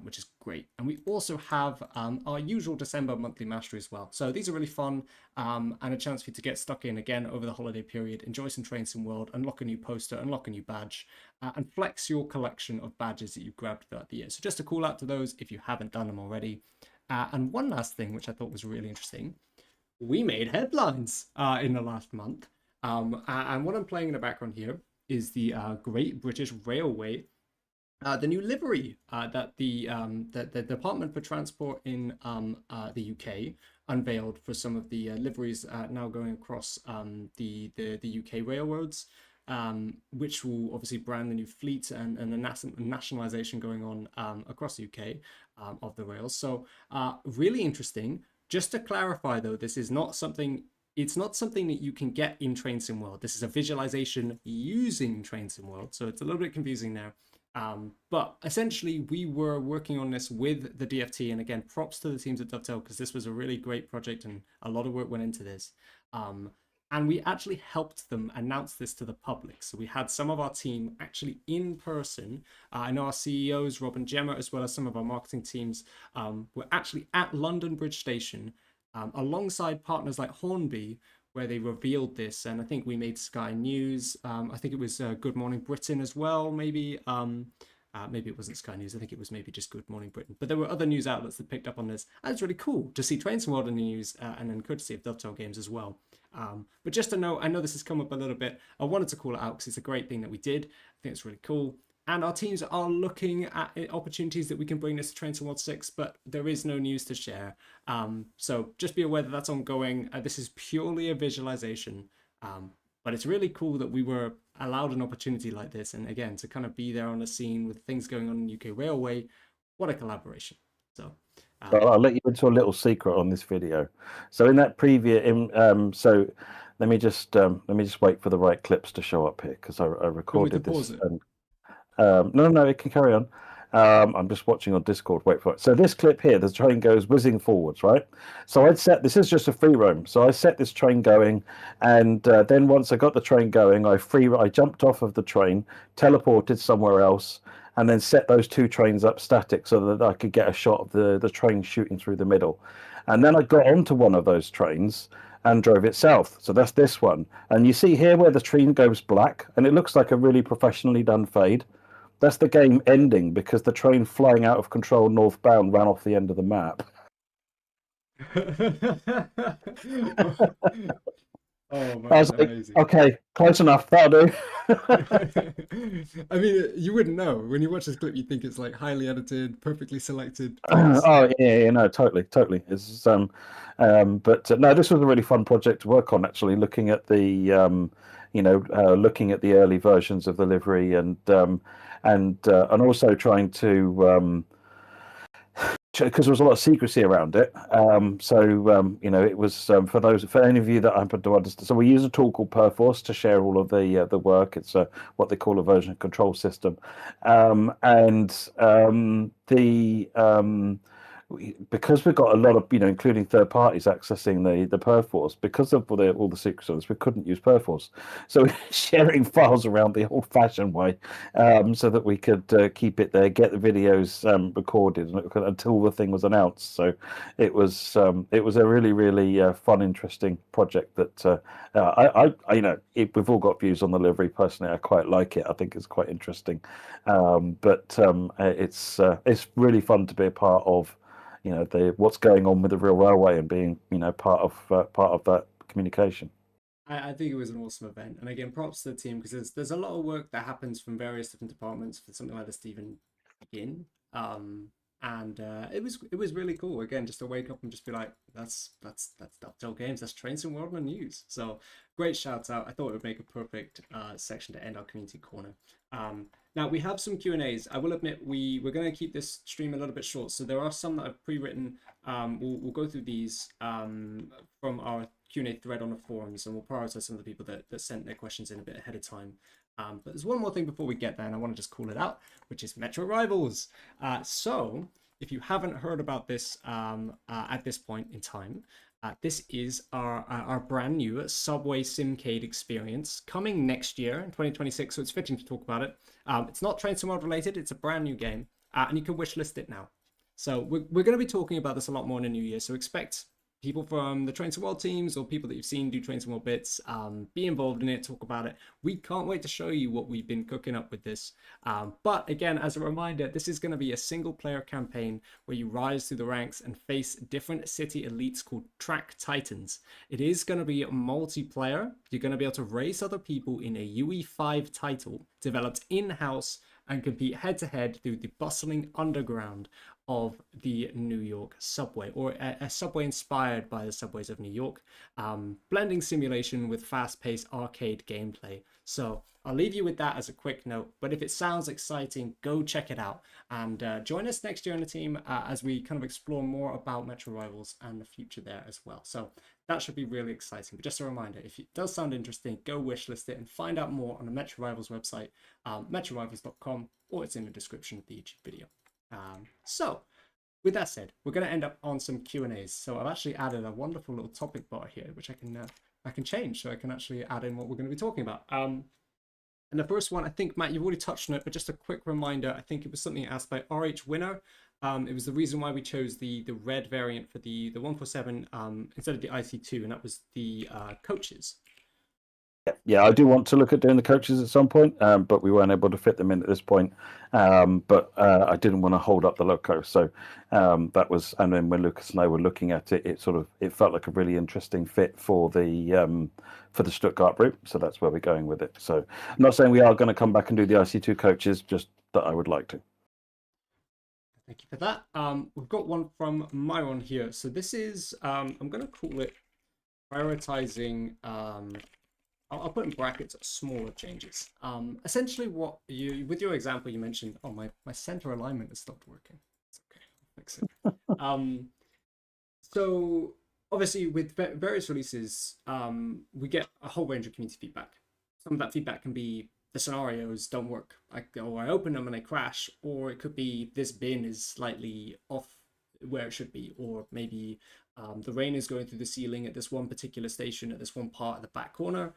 S1: which is great. And we also have our usual December monthly mastery as well. So these are really fun, and a chance for you to get stuck in again over the holiday period, enjoy some Train Sim World, unlock a new poster, unlock a new badge, and flex your collection of badges that you've grabbed throughout the year. So just a call out to those if you haven't done them already. And one last thing, which I thought was really interesting, we made headlines in the last month. And what I'm playing in the background here is the Great British Railway, the new livery that the Department for Transport in the UK unveiled for some of the liveries now going across the UK railroads, which will obviously brand the new fleet and the nationalisation going on across the UK of the rails. So really interesting. Just to clarify, though, this is not something. It's not something that you can get in Train Sim World. This is a visualization using Train Sim World, so it's a little bit confusing there. But essentially, we were working on this with the DFT, and again, props to the teams at Dovetail, because this was a really great project and a lot of work went into this. And we actually helped them announce this to the public. So we had some of our team actually in person. I know our CEOs, Rob and Gemma, as well as some of our marketing teams, were actually at London Bridge Station alongside partners like Hornby, where they revealed this. And I think we made Sky News. I think it was Good Morning Britain as well, maybe. Maybe it wasn't Sky News. I think it was maybe just Good Morning Britain. But there were other news outlets that picked up on this. And it's really cool to see Train Sim World in the news, and then courtesy of Dovetail Games as well. But just to know, I know this has come up a little bit. I wanted to call it out because it's a great thing that we did. I think it's really cool. And our teams are looking at opportunities that we can bring this to Train Sim World 6, but there is no news to share. So just be aware that that's ongoing. This is purely a visualization. But it's really cool that we were allowed an opportunity like this. And again, to kind of be there on the scene with things going on in UK Railway, what a collaboration. So
S2: Well, I'll let you into a little secret on this video. So in that preview, so let me just wait for the right clips to show up here, because I recorded this. And, no, it can carry on. I'm just watching on Discord. Wait for it. So this clip here, the train goes whizzing forwards, right? So this is just a free roam. So I set this train going, and then once I got the train going, I jumped off of the train, teleported somewhere else, and then set those two trains up static so that I could get a shot of the train shooting through the middle. And then I got onto one of those trains and drove it south. So that's this one. And you see here where the train goes black, and it looks like a really professionally done fade. That's the game ending, because the train flying out of control northbound ran off the end of the map.
S1: Oh man,
S2: I was like,
S1: amazing.
S2: okay, close enough, that'll do.
S1: I mean, you wouldn't know. When you watch this clip, you think it's like highly edited, perfectly selected clips.
S2: Oh yeah, no, totally. It's but no, this was a really fun project to work on. Actually, looking at the looking at the early versions of the livery, and also trying to because there was a lot of secrecy around it. It was for any of you that happen to understand. So we use a tool called Perforce to share all of the work. It's what they call a version control system, because we've got a lot of, including third parties accessing the Perforce, because of all the secrets on this, we couldn't use Perforce. So we're sharing files around the old-fashioned way, so that we could keep it there, get the videos recorded until the thing was announced. So it was a really, really fun, interesting project that we've all got views on the livery. Personally, I quite like it. I think it's quite interesting, but it's really fun to be a part of, the what's going on with the real railway and being, part of that communication.
S1: I think it was an awesome event, and again, props to the team because there's a lot of work that happens from various different departments for something like this to even begin. And it was really cool. Again, just to wake up and just be like, that's Dovetail Games, that's Trains and World and News. So great shout out. I thought it would make a perfect section to end our community corner. Now we have some Q&As. I will admit we're going to keep this stream a little bit short, so there are some that I've pre-written. We'll go through these from our Q&A thread on the forums, and we'll prioritize some of the people that sent their questions in a bit ahead of time. But there's one more thing before we get there, and I want to just call it out, which is Metro Rivals. So if you haven't heard about this at this point in time, this is our brand new Subway Simcade experience coming next year in 2026. So it's fitting to talk about it. It's not Train Sim World related. It's a brand new game, and you can wishlist it now. So we're going to be talking about this a lot more in the new year. So expect people from the Train Sim World teams or people that you've seen do Train Sim World bits, be involved in it, talk about it. We can't wait to show you what we've been cooking up with this. But again, as a reminder, this is going to be a single player campaign where you rise through the ranks and face different city elites called Track Titans. It is going to be multiplayer. You're going to be able to race other people in a UE5 title developed in-house and compete head-to-head through the bustling underground of the New York subway, or a subway inspired by the subways of New York, blending simulation with fast-paced arcade gameplay. So I'll leave you with that as a quick note, but if it sounds exciting, go check it out and join us next year on the team as we kind of explore more about Metro Rivals and the future there as well. So that should be really exciting. But just a reminder, if it does sound interesting, go wishlist it and find out more on the Metro Rivals website, metrorivals.com, or it's in the description of the YouTube video. So with that said, we're going to end up on some Q&As. So I've actually added a wonderful little topic bar here, which I can change, so I can actually add in what we're going to be talking about. And the first one, I think, Matt, you've already touched on it, but just a quick reminder, I think it was something asked by RH Winner. It was the reason why we chose the red variant for the 147 instead of the IC2, and that was the coaches.
S2: Yeah, I do want to look at doing the coaches at some point, but we weren't able to fit them in at this point. But I didn't want to hold up the loco, so that was. And then when Lucas and I were looking at it, it felt like a really interesting fit for the Stuttgart route. So that's where we're going with it. So I'm not saying we are going to come back and do the IC2 coaches, just that I would like to.
S1: Thank you for that. We've got one from Myron here. So this is I'm going to call it prioritizing. I'll put in brackets smaller changes. Essentially, what with your example you mentioned. Oh, my center alignment has stopped working. It's okay, I'll fix it. So obviously with various releases, we get a whole range of community feedback. Some of that feedback can be the scenarios don't work, or I open them and they crash, or it could be this bin is slightly off where it should be, or maybe the rain is going through the ceiling at this one particular station at this one part of the back corner.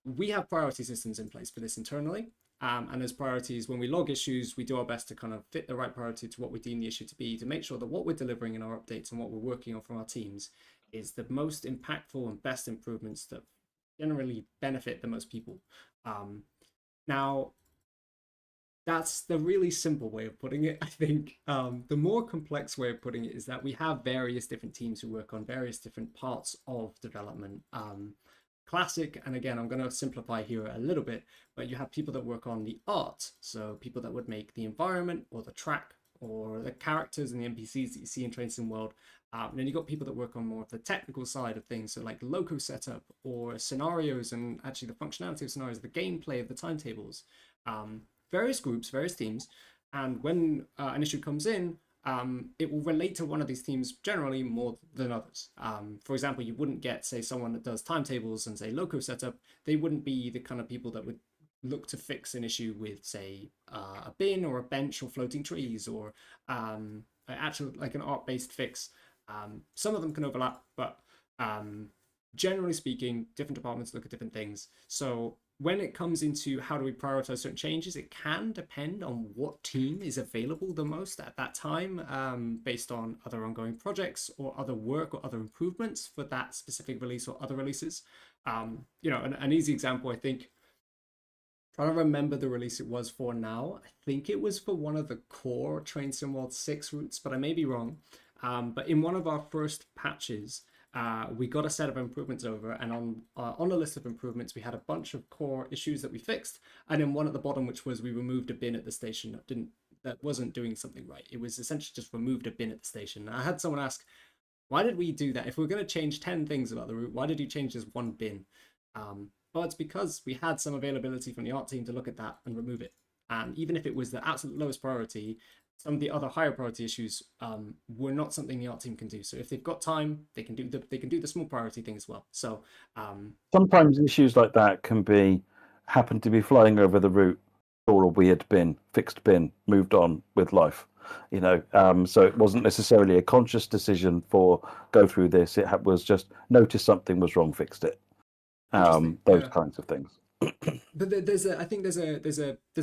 S1: We have priority systems in place for this internally, and as priorities, when we log issues, we do our best to kind of fit the right priority to what we deem the issue to be, to make sure that what we're delivering in our updates and what we're working on from our teams is the most impactful and best improvements that generally benefit the most people. Now, that's the really simple way of putting it. I think the more complex way of putting it is that we have various different teams who work on various different parts of development. Classic, and again, I'm going to simplify here a little bit, but you have people that work on the art, so people that would make the environment or the track or the characters and the NPCs that you see in Train Sim World. And then you've got people that work on more of the technical side of things, so like loco setup or scenarios and actually the functionality of scenarios, the gameplay of the timetables. Various groups, various teams, and when an issue comes in, it will relate to one of these teams generally more than others. For example, you wouldn't get, say, someone that does timetables and say loco setup. They wouldn't be the kind of people that would look to fix an issue with, say, a bin or a bench or floating trees or actual like an art-based fix. Some of them can overlap, but um, generally speaking, different departments look at different things. So when it comes into how do we prioritize certain changes, it can depend on what team is available the most at that time, based on other ongoing projects or other work or other improvements for that specific release or other releases. An easy example, I think, trying to remember the release it was for now. I think it was for one of the core Train Sim World 6 routes, but I may be wrong. But in one of our first patches, we got a set of improvements over, and on the list of improvements, we had a bunch of core issues that we fixed, and then one at the bottom, which was we removed a bin at the station that wasn't doing something right. It was essentially just removed a bin at the station. I had someone ask, why did we do that? If we're going to change 10 things about the route, why did you change this one bin? Well, it's because we had some availability from the art team to look at that and remove it. And even if it was the absolute lowest priority, some of the other higher priority issues were not something the art team can do. So if they've got time, they can do the small priority thing as well. So
S2: sometimes issues like that can happen to be flying over the route, or a weird bin, fixed bin, moved on with life. So it wasn't necessarily a conscious decision for go through this. It was just notice something was wrong, fixed it. Those kinds of things.
S1: But I think there's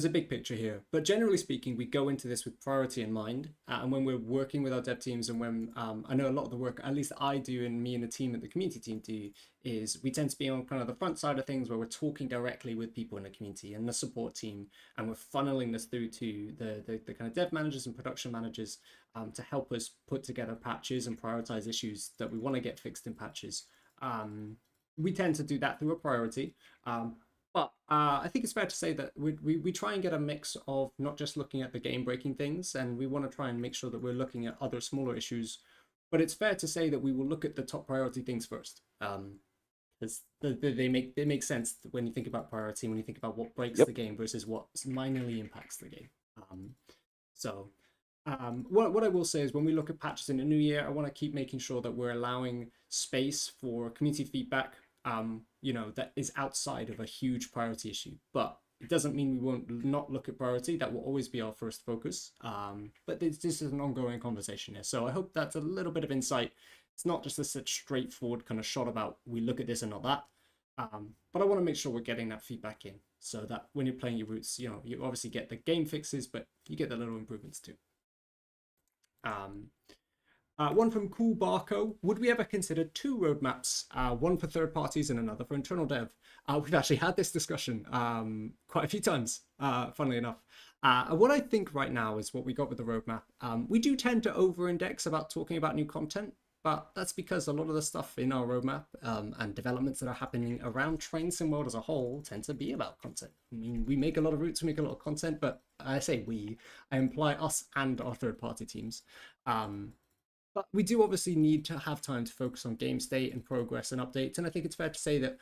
S1: a big picture here. But generally speaking, we go into this with priority in mind, and when we're working with our dev teams, and when I know a lot of the work, at least I do, and me and the team at the community team do, is we tend to be on kind of the front side of things where we're talking directly with people in the community and the support team, and we're funneling this through to the kind of dev managers and production managers to help us put together patches and prioritize issues that we want to get fixed in patches. We tend to do that through a priority. But I think it's fair to say that we try and get a mix of not just looking at the game-breaking things, and we want to try and make sure that we're looking at other smaller issues. But it's fair to say that we will look at the top priority things first. Because they make sense when you think about priority, when you think about what breaks the game versus what minorly impacts the game. What I will say is when we look at patches in the new year, I want to keep making sure that we're allowing space for community feedback, that is outside of a huge priority issue. But it doesn't mean we won't not look at priority. That will always be our first focus. But this is an ongoing conversation here. So I hope that's a little bit of insight. It's not just a such straightforward kind of shot about we look at this and not that. But I want to make sure we're getting that feedback in so that when you're playing your routes, you obviously get the game fixes, but you get the little improvements too. One from Cool Barco. Would we ever consider two roadmaps, one for third parties and another for internal dev? We've actually had this discussion quite a few times, funnily enough. What I think right now is what we got with the roadmap. We do tend to over-index about talking about new content, but that's because a lot of the stuff in our roadmap and developments that are happening around Train Sim World as a whole tend to be about content. I mean, we make a lot of routes, we make a lot of content, but I say I imply us and our third-party teams. But we do obviously need to have time to focus on game state and progress and updates. And I think it's fair to say that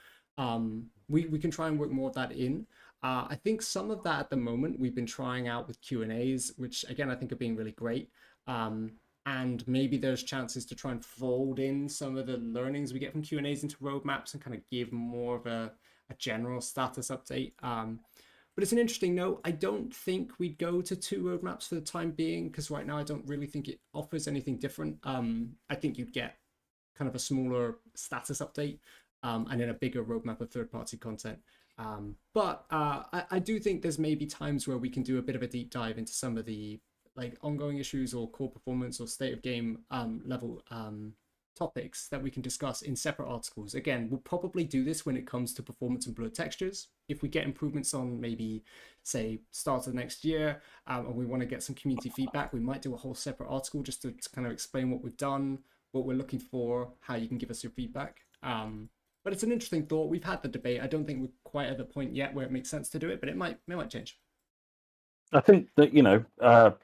S1: we can try and work more of that in. I think some of that at the moment we've been trying out with Q&As, which again, I think are being really great. And maybe there's chances to try and fold in some of the learnings we get from Q&As into roadmaps and kind of give more of a general status update. But it's an interesting note. I don't think we'd go to two roadmaps for the time being, because right now I don't really think it offers anything different. I think you'd get kind of a smaller status update and then a bigger roadmap of third-party content. But I do think there's maybe times where we can do a bit of a deep dive into some of the ongoing issues or core performance or state of game level topics that we can discuss in separate articles. Again, we'll probably do this when it comes to performance and blurred textures. If we get improvements on maybe, say, start of next year, and we want to get some community feedback, we might do a whole separate article just to kind of explain what we've done, what we're looking for, how you can give us your feedback. But it's an interesting thought. We've had the debate. I don't think we're quite at the point yet where it makes sense to do it, but it might change.
S2: I think that,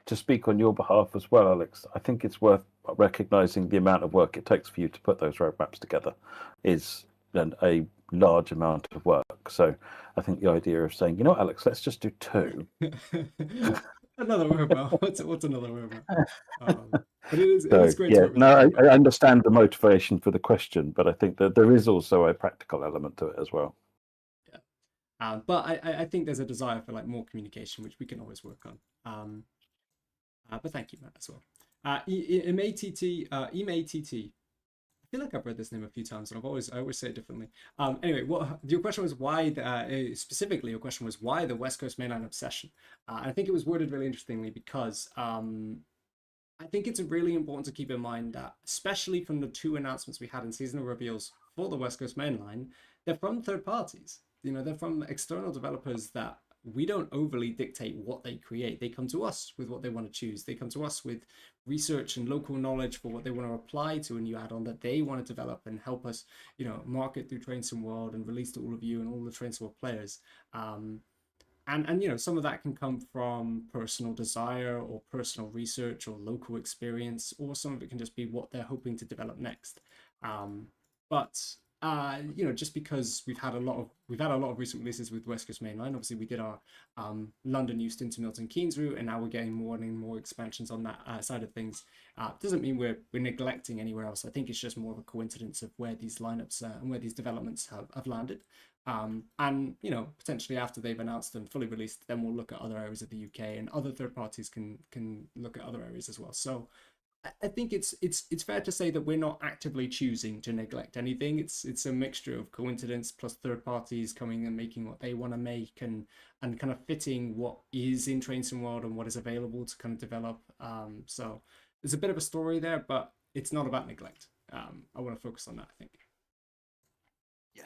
S2: to speak on your behalf as well, Alex, I think it's worth recognizing the amount of work it takes for you to put those roadmaps together is a large amount of work. So I think the idea of saying, Alex, let's just do two.
S1: Another roadmap. What's another roadmap? But it is great to work with.
S2: I understand the motivation for the question, but I think that there is also a practical element to it as well.
S1: But I think there's a desire for like more communication, which we can always work on. But thank you, Matt, as well. Matt, I feel like I've read this name a few times, and I always say it differently. Anyway, what your question was why specifically your question was why the West Coast mainline obsession. I think it was worded really interestingly because I think it's really important to keep in mind that, especially from the two announcements we had in seasonal reveals for the West Coast mainline, they're from third parties. You know, they're from external developers that we don't overly dictate what they create. They come to us with what they want to choose. They come to us with research and local knowledge for what they want to apply to a new add-on that they want to develop and help us, market through Train Sim World and release to all of you and all the Train Sim World players. And some of that can come from personal desire or personal research or local experience, or some of it can just be what they're hoping to develop next. But just because we've had a lot of recent releases with West Coast Mainline. Obviously, we did our London, Euston to Milton Keynes route, and now we're getting more and more expansions on that side of things. Doesn't mean we're neglecting anywhere else. I think it's just more of a coincidence of where these lineups and where these developments have landed. And potentially after they've announced and fully released, then we'll look at other areas of the UK, and other third parties can look at other areas as well. So I think it's fair to say that we're not actively choosing to neglect anything. It's a mixture of coincidence plus third parties coming and making what they want to make, and kind of fitting what is in Train Sim World and what is available to kind of develop. So there's a bit of a story there, but it's not about neglect. I want to focus on that, I think.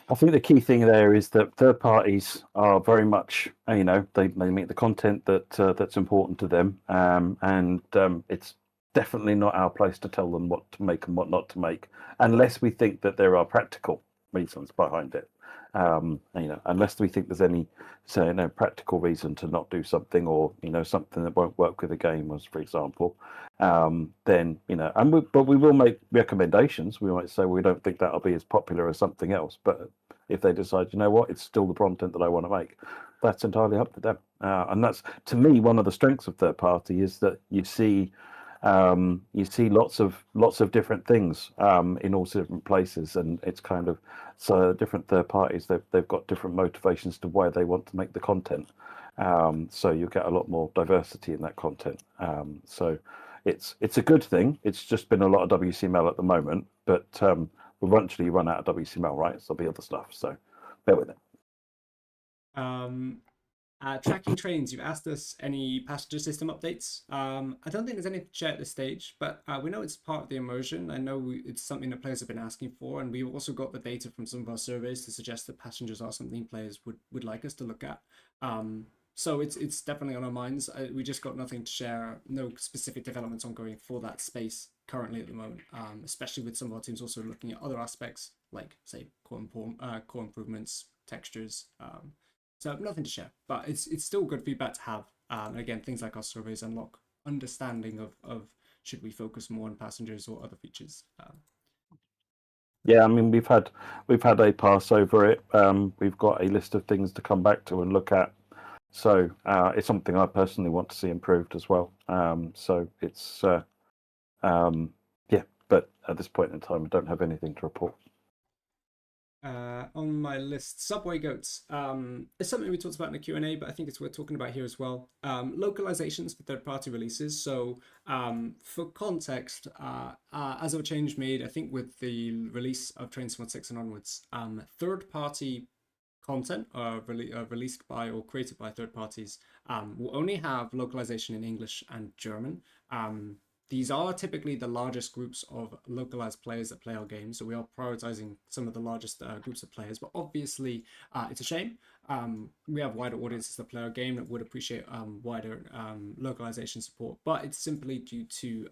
S2: I think the key thing there is that third parties are very much, they make the content that's important to them, and it's definitely not our place to tell them what to make and what not to make, unless we think that there are practical reasons behind it. Unless we think there's any, practical reason to not do something, or something that won't work with the game, as for example, then but we will make recommendations. We might say we don't think that'll be as popular as something else, but if they decide, it's still the content that I want to make, that's entirely up to them. And that's, to me, one of the strengths of third party is that you see lots of different things in all different places, and it's kind of, so different third parties, they've got different motivations to why they want to make the content. So you get a lot more diversity in that content. So it's a good thing. It's just been a lot of WCML at the moment, but we'll eventually run out of WCML, right? So there'll be other stuff. So bear with it.
S1: Tracking trains, you asked us any passenger system updates. I don't think there's anything to share at this stage, but we know it's part of the immersion. I know it's something that players have been asking for, and we've also got the data from some of our surveys to suggest that passengers are something players would like us to look at. So it's definitely on our minds. We just got nothing to share, no specific developments ongoing for that space currently at the moment, especially with some of our teams also looking at other aspects like, say, core improvements, textures. So nothing to share, but it's still good feedback to have. And again, things like our surveys unlock understanding of should we focus more on passengers or other features.
S2: Yeah, I mean, we've had a pass over it. We've got a list of things to come back to and look at. So it's something I personally want to see improved as well. So it's yeah, but at this point in time, I don't have anything to report.
S1: On my list, Subway Goats. It's something we talked about in the Q&A, but I think it's worth talking about here as well. Localizations for third-party releases. So for context, as of a change made, I think with the release of Train Sim 6 and onwards, third-party content released by or created by third parties will only have localization in English and German. These are typically the largest groups of localized players that play our game, so we are prioritizing some of the largest groups of players. But obviously, it's a shame. We have wider audiences that play our game that would appreciate wider localization support, but it's simply due to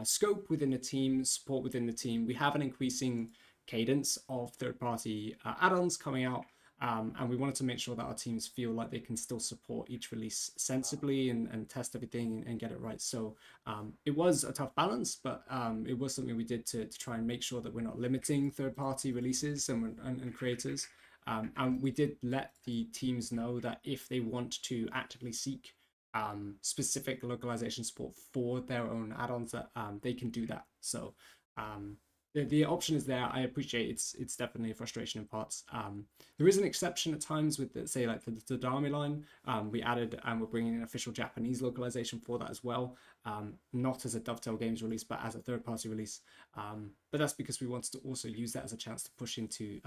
S1: scope within the team, support within the team. We have an increasing cadence of third-party add-ons coming out. And we wanted to make sure that our teams feel like they can still support each release sensibly and test everything and get it right. So it was a tough balance, but it was something we did to try and make sure that we're not limiting third-party releases and creators. And we did let the teams know that if they want to actively seek specific localization support for their own add-ons, that they can do that. So the option is there. I appreciate it's definitely a frustration in parts. There is an exception at times with the, say like the Dami line. We added and we're bringing an official Japanese localization for that as well. Not as a Dovetail Games release, but as a third party release. But that's because we wanted to also use that as a chance to push into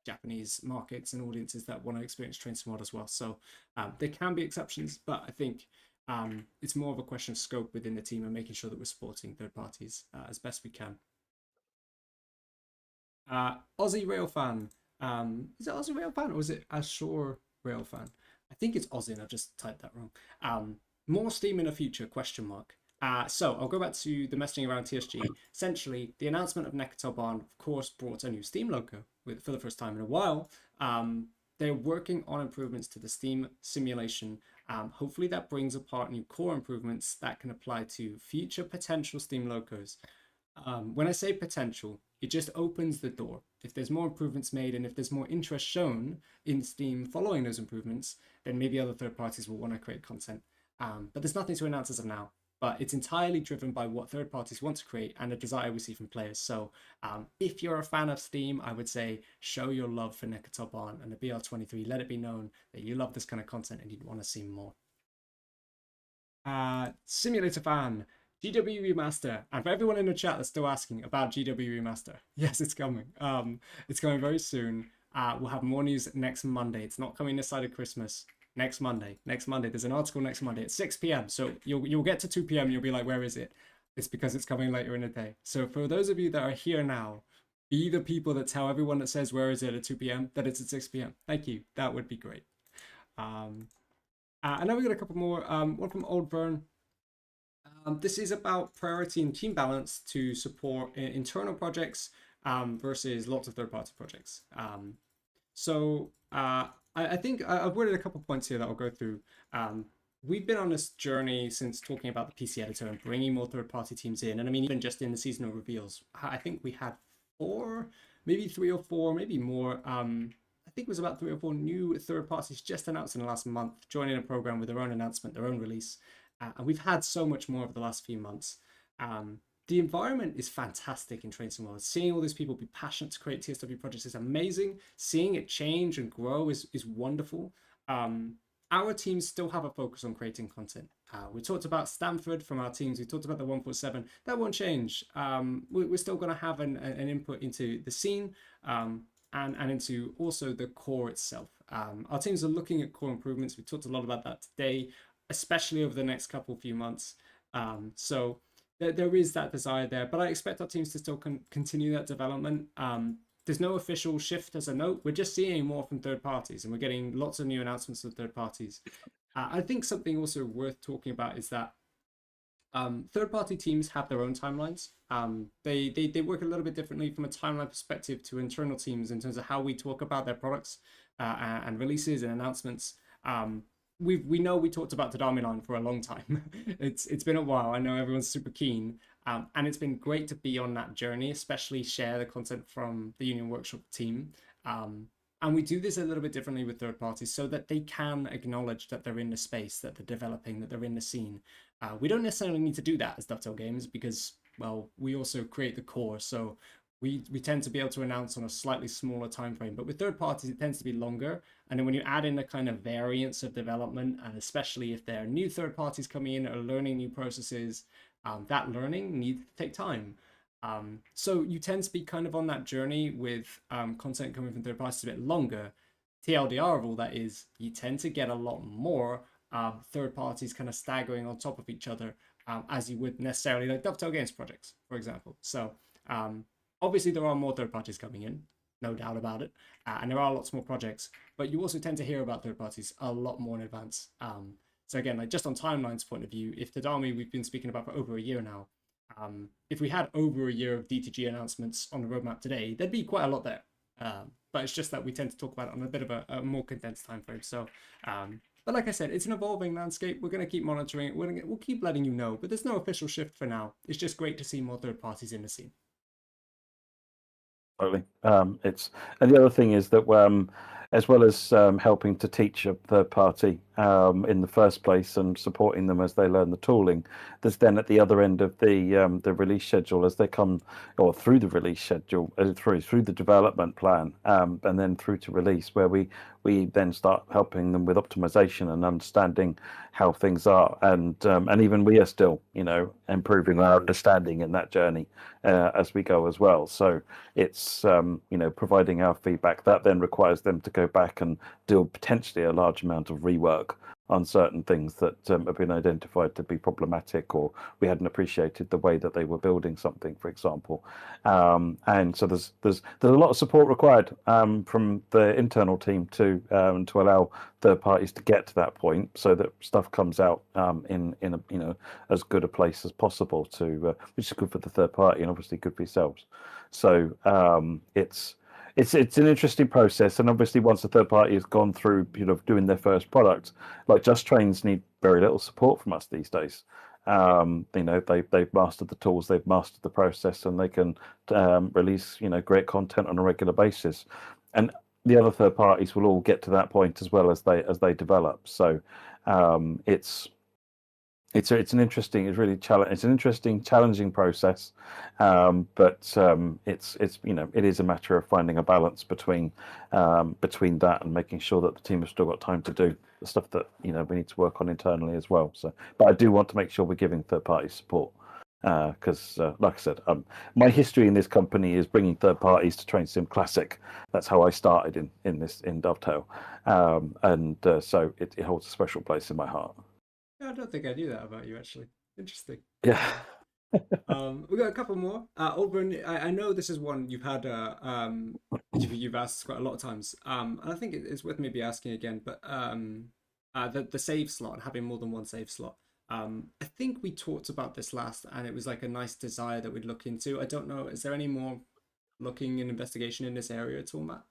S1: Japanese markets and audiences that want to experience Train Sim as well. So there can be exceptions, but I think it's more of a question of scope within the team and making sure that we're supporting third parties as best we can. Aussie Rail Fan. Is it Aussie Rail Fan or is it Ashore Rail Fan? I think it's Aussie and I just typed that wrong. More Steam in the future, question mark. So I'll go back to the messaging around TSG. Essentially, the announcement of Nekatel Barn, of course, brought a new Steam logo for the first time in a while. They're working on improvements to the Steam simulation. Hopefully that brings apart new core improvements that can apply to future potential Steam logos. When I say potential, it just opens the door. If there's more improvements made and if there's more interest shown in Steam following those improvements, then maybe other third parties will want to create content. But there's nothing to announce as of now. But it's entirely driven by what third parties want to create and a desire we see from players. So if you're a fan of Steam, I would say show your love for Nekatel Barn and the BR23. Let it be known that you love this kind of content and you'd want to see more. Simulator Fan. GW Remaster, and for everyone in the chat that's still asking about GW Remaster, yes, it's coming. It's coming very soon. We'll have more news next Monday. It's not coming this side of Christmas. Next Monday. There's an article next Monday at 6 p.m. So you'll get to 2 p.m. and you'll be like, where is it? It's because it's coming later in the day. So for those of you that are here now, be the people that tell everyone that says where is it at 2 p.m. that it's at 6 p.m. Thank you. That would be great. And now we got a couple more. One from Old Vern. This is about priority and team balance to support internal projects versus lots of third-party projects. I think I've worded a couple points here that I'll go through. We've been on this journey since talking about the PC editor and bringing more third-party teams in. And I mean, even just in the seasonal reveals, I think we had 4, maybe 3 or 4, maybe more. I think it was about 3 or 4 new third parties just announced in the last month, joining a program with their own announcement, their own release. And we've had so much more over the last few months. The environment is fantastic in Train Sim World. Seeing all these people be passionate to create TSW projects is amazing. Seeing it change and grow is wonderful. Our teams still have a focus on creating content. We talked about Stanford from our teams. We talked about the 147. That won't change. We're still going to have an input into the scene and into also the core itself. Our teams are looking at core improvements. We talked a lot about that today, especially over the next few months. So there is that desire there, but I expect our teams to still continue that development. There's no official shift as a note. We're just seeing more from third parties and we're getting lots of new announcements from third parties. I think something also worth talking about is that third-party teams have their own timelines. They work a little bit differently from a timeline perspective to internal teams in terms of how we talk about their products and releases and announcements. We know we talked about Tadami Line for a long time. It's been a while. I know everyone's super keen, and it's been great to be on that journey, especially share the content from the Union Workshop team. And we do this a little bit differently with third parties so that they can acknowledge that they're in the space, that they're developing, that they're in the scene. We don't necessarily need to do that as Dovetail Games because, well, we also create the core. So we tend to be able to announce on a slightly smaller time frame. But with third parties, it tends to be longer. And then when you add in the kind of variance of development, and especially if there are new third parties coming in or learning new processes, that learning needs to take time. So you tend to be kind of on that journey with content coming from third parties a bit longer. TLDR of all that is you tend to get a lot more third parties kind of staggering on top of each other as you would necessarily like Dovetail Games projects, for example. So obviously there are more third parties coming in, no doubt about it, and there are lots more projects, but you also tend to hear about third parties a lot more in advance. So again, like just on timeline's point of view, if Tadami we've been speaking about for over a year now, if we had over a year of DTG announcements on the roadmap today, there'd be quite a lot there. But it's just that we tend to talk about it on a bit of a more condensed time frame. So, but like I said, it's an evolving landscape. We're going to keep monitoring it. We'll keep letting you know, but there's no official shift for now. It's just great to see more third parties in the scene.
S2: Totally. And the other thing is that as well as helping to teach a third party in the first place and supporting them as they learn the tooling. There's then at the other end of the release schedule as they come, or through the release schedule, through the development plan, and then through to release, where we then start helping them with optimization and understanding how things are, and even we are still, improving our understanding in that journey as we go as well. So it's providing our feedback that then requires them to go back and do potentially a large amount of rework on certain things that have been identified to be problematic, or we hadn't appreciated the way that they were building something, for example. And so there's a lot of support required from the internal team to allow third parties to get to that point, so that stuff comes out in a as good a place as possible, to which is good for the third party and obviously good for yourselves. So it's an interesting process, and obviously once the third party has gone through doing their first product, like Just Trains need very little support from us these days. They've mastered the tools, they've mastered the process, and they can release great content on a regular basis, and the other third parties will all get to that point as well as they develop. So it's an interesting, it's an interesting, challenging process, but it is a matter of finding a balance between that and making sure that the team has still got time to do the stuff that we need to work on internally as well. So, but I do want to make sure we're giving third parties support, because like I said, my history in this company is bringing third parties to Train Sim Classic. That's how I started in Dovetail, and so it holds a special place in my heart.
S1: I don't think I knew that about you, actually. Interesting.
S2: Yeah.
S1: We got a couple more. Oldburn, I know this is one you've had you've asked quite a lot of times. And I think it's worth maybe asking again, but the save slot, having more than one save slot. I think we talked about this last, and it was like a nice desire that we'd look into. I don't know, is there any more looking and investigation in this area at all, Matt?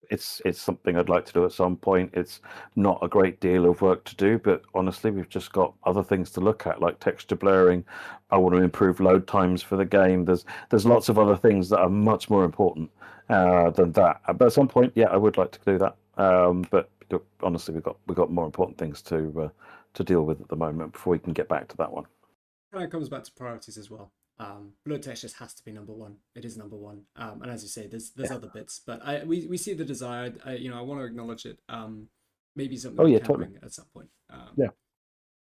S2: It's something I'd like to do at some point. It's not a great deal of work to do, but honestly, we've just got other things to look at, like texture blurring. I want to improve load times for the game. There's lots of other things that are much more important than that. But at some point, yeah, I would like to do that. But honestly, we've got more important things to deal with at the moment before we can get back to that one.
S1: And it comes back to priorities as well. Blood Test just has to be number one. It is number one. And as you say, there's other bits, but we see the desire. I want to acknowledge it. Maybe something we can
S2: totally
S1: bring at some point.
S2: Yeah.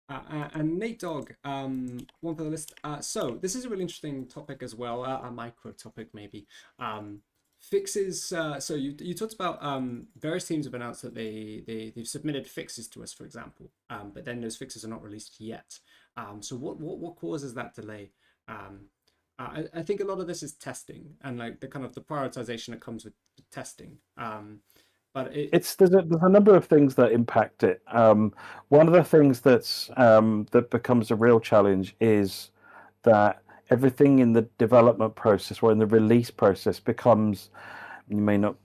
S1: And Nate Dogg, one for the list. So this is a really interesting topic as well, a micro topic maybe. Fixes. So you talked about various teams have announced that they've submitted fixes to us, for example, but then those fixes are not released yet. So what causes that delay? I think a lot of this is testing and like the kind of the prioritization that comes with testing. But
S2: there's a number of things that impact it. One of the things that becomes a real challenge is that everything in the development process or in the release process becomes, you may not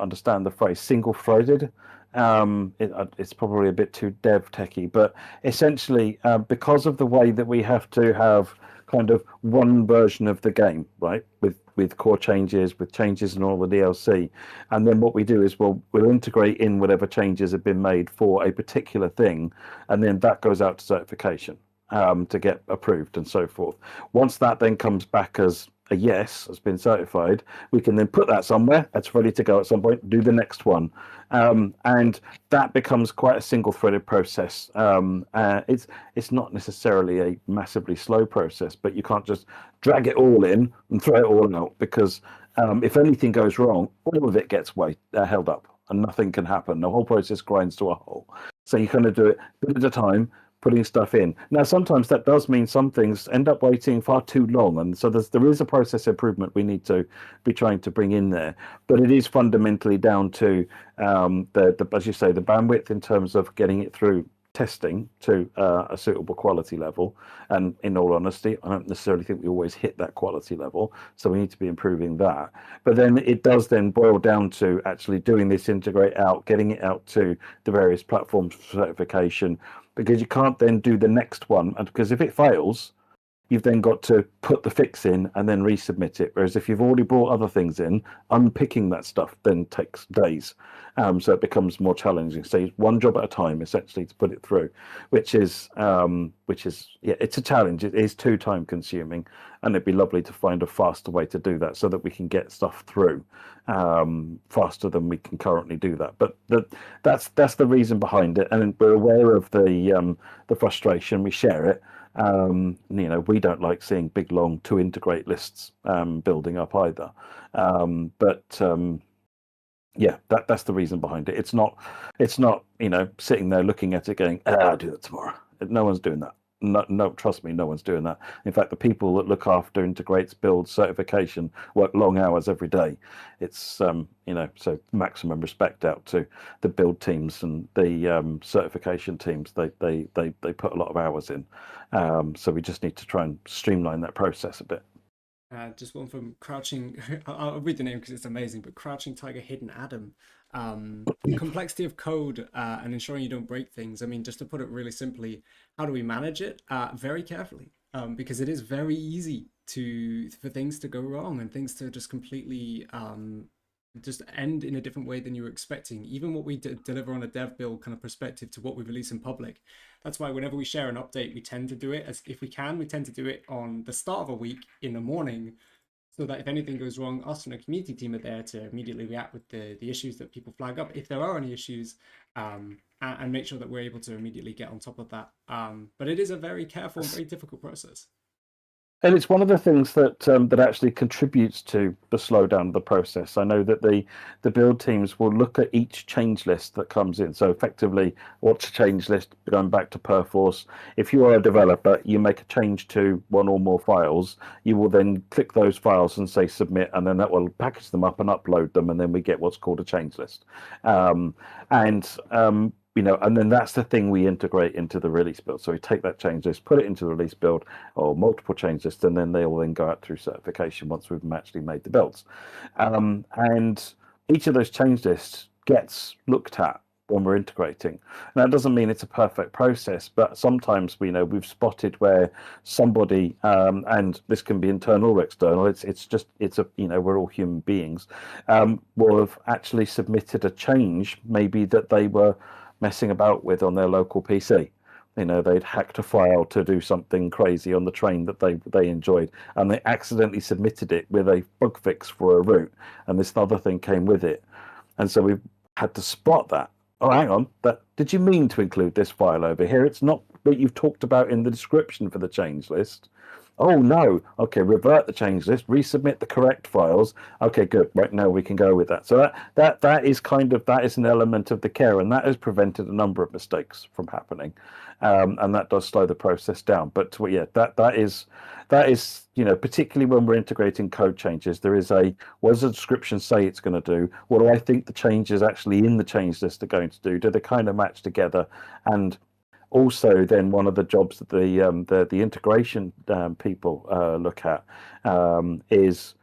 S2: understand the phrase, single-threaded. It's probably a bit too dev techy, but essentially because of the way that we have to have kind of one version of the game, right, with core changes, with changes in all the DLC, and then what we do is we'll integrate in whatever changes have been made for a particular thing, and then that goes out to certification to get approved and so forth. Once that then comes back as a yes, has been certified, we can then put that somewhere that's ready to go at some point, do the next one, and that becomes quite a single-threaded process. It's not necessarily a massively slow process, but you can't just drag it all in and throw it all out, because if anything goes wrong, all of it gets held up and nothing can happen. The whole process grinds to a halt. So you kind of do it a bit at a time, putting stuff in. Now, sometimes that does mean some things end up waiting far too long, and so there is a process improvement we need to be trying to bring in there. But it is fundamentally down to as you say, the bandwidth in terms of getting it through testing to a suitable quality level. And in all honesty, I don't necessarily think we always hit that quality level, so we need to be improving that. But then it does then boil down to actually doing this integrate out, getting it out to the various platforms for certification, because you can't then do the next one, and because if it fails, you've then got to put the fix in and then resubmit it. Whereas if you've already brought other things in, unpicking that stuff then takes days. So it becomes more challenging. So one job at a time, essentially, to put it through, yeah, it's a challenge. It is too time consuming, and it'd be lovely to find a faster way to do that so that we can get stuff through faster than we can currently do that. But that's the reason behind it, and we're aware of the frustration. We share it. We don't like seeing big long to integrate lists building up either. Yeah, that's the reason behind it. It's not sitting there looking at it going, I'll do that tomorrow. No one's doing that. No, trust me, no one's doing that. In fact, the people that look after integrates, build, certification work long hours every day. It's so maximum respect out to the build teams and the certification teams. They put a lot of hours in. So we just need to try and streamline that process a bit.
S1: Just one from Crouching. I'll read the name because it's amazing. But Crouching Tiger, Hidden Adam. Complexity of code and ensuring you don't break things. I mean, just to put it really simply, how do we manage it? Very carefully, because it is very easy for things to go wrong and things to just completely just end in a different way than you were expecting. Even what we deliver on a dev build kind of perspective to what we release in public. That's why whenever we share an update, we tend to do it as if we can. We tend to do it on the start of a week in the morning, so that if anything goes wrong, us and a community team are there to immediately react with the issues that people flag up, if there are any issues, and make sure that we're able to immediately get on top of that. But it is a very careful and very difficult process.
S2: And it's one of the things that actually contributes to the slowdown of the process. I know that the build teams will look at each change list that comes in. So effectively, what's a change list? Going back to Perforce, if you are a developer, you make a change to one or more files, you will then click those files and say submit, and then that will package them up and upload them, and then we get what's called a change list. And then that's the thing we integrate into the release build. So we take that change list, put it into the release build, or multiple change lists, and then they will then go out through certification once we've actually made the builds. And each of those change lists gets looked at when we're integrating. Now, it doesn't mean it's a perfect process, but sometimes we've spotted where somebody, and this can be internal or external, we're all human beings, will have actually submitted a change maybe that they were messing about with on their local PC. They'd hacked a file to do something crazy on the train that they enjoyed, and they accidentally submitted it with a bug fix for a route, and this other thing came with it. And so we had to spot that. Oh, hang on, did you mean to include this file over here? It's not what you've talked about in the description for the change list. Oh no, okay, revert the change list, resubmit the correct files. Okay, good. Right now we can go with that. So that is an element of the care, and that has prevented a number of mistakes from happening, and that does slow the process down. But yeah, that is particularly when we're integrating code changes, there is what does the description say it's going to do? What do I think the changes actually in the change list are going to do? Do they kind of match together? And also, then one of the jobs that the integration people look at is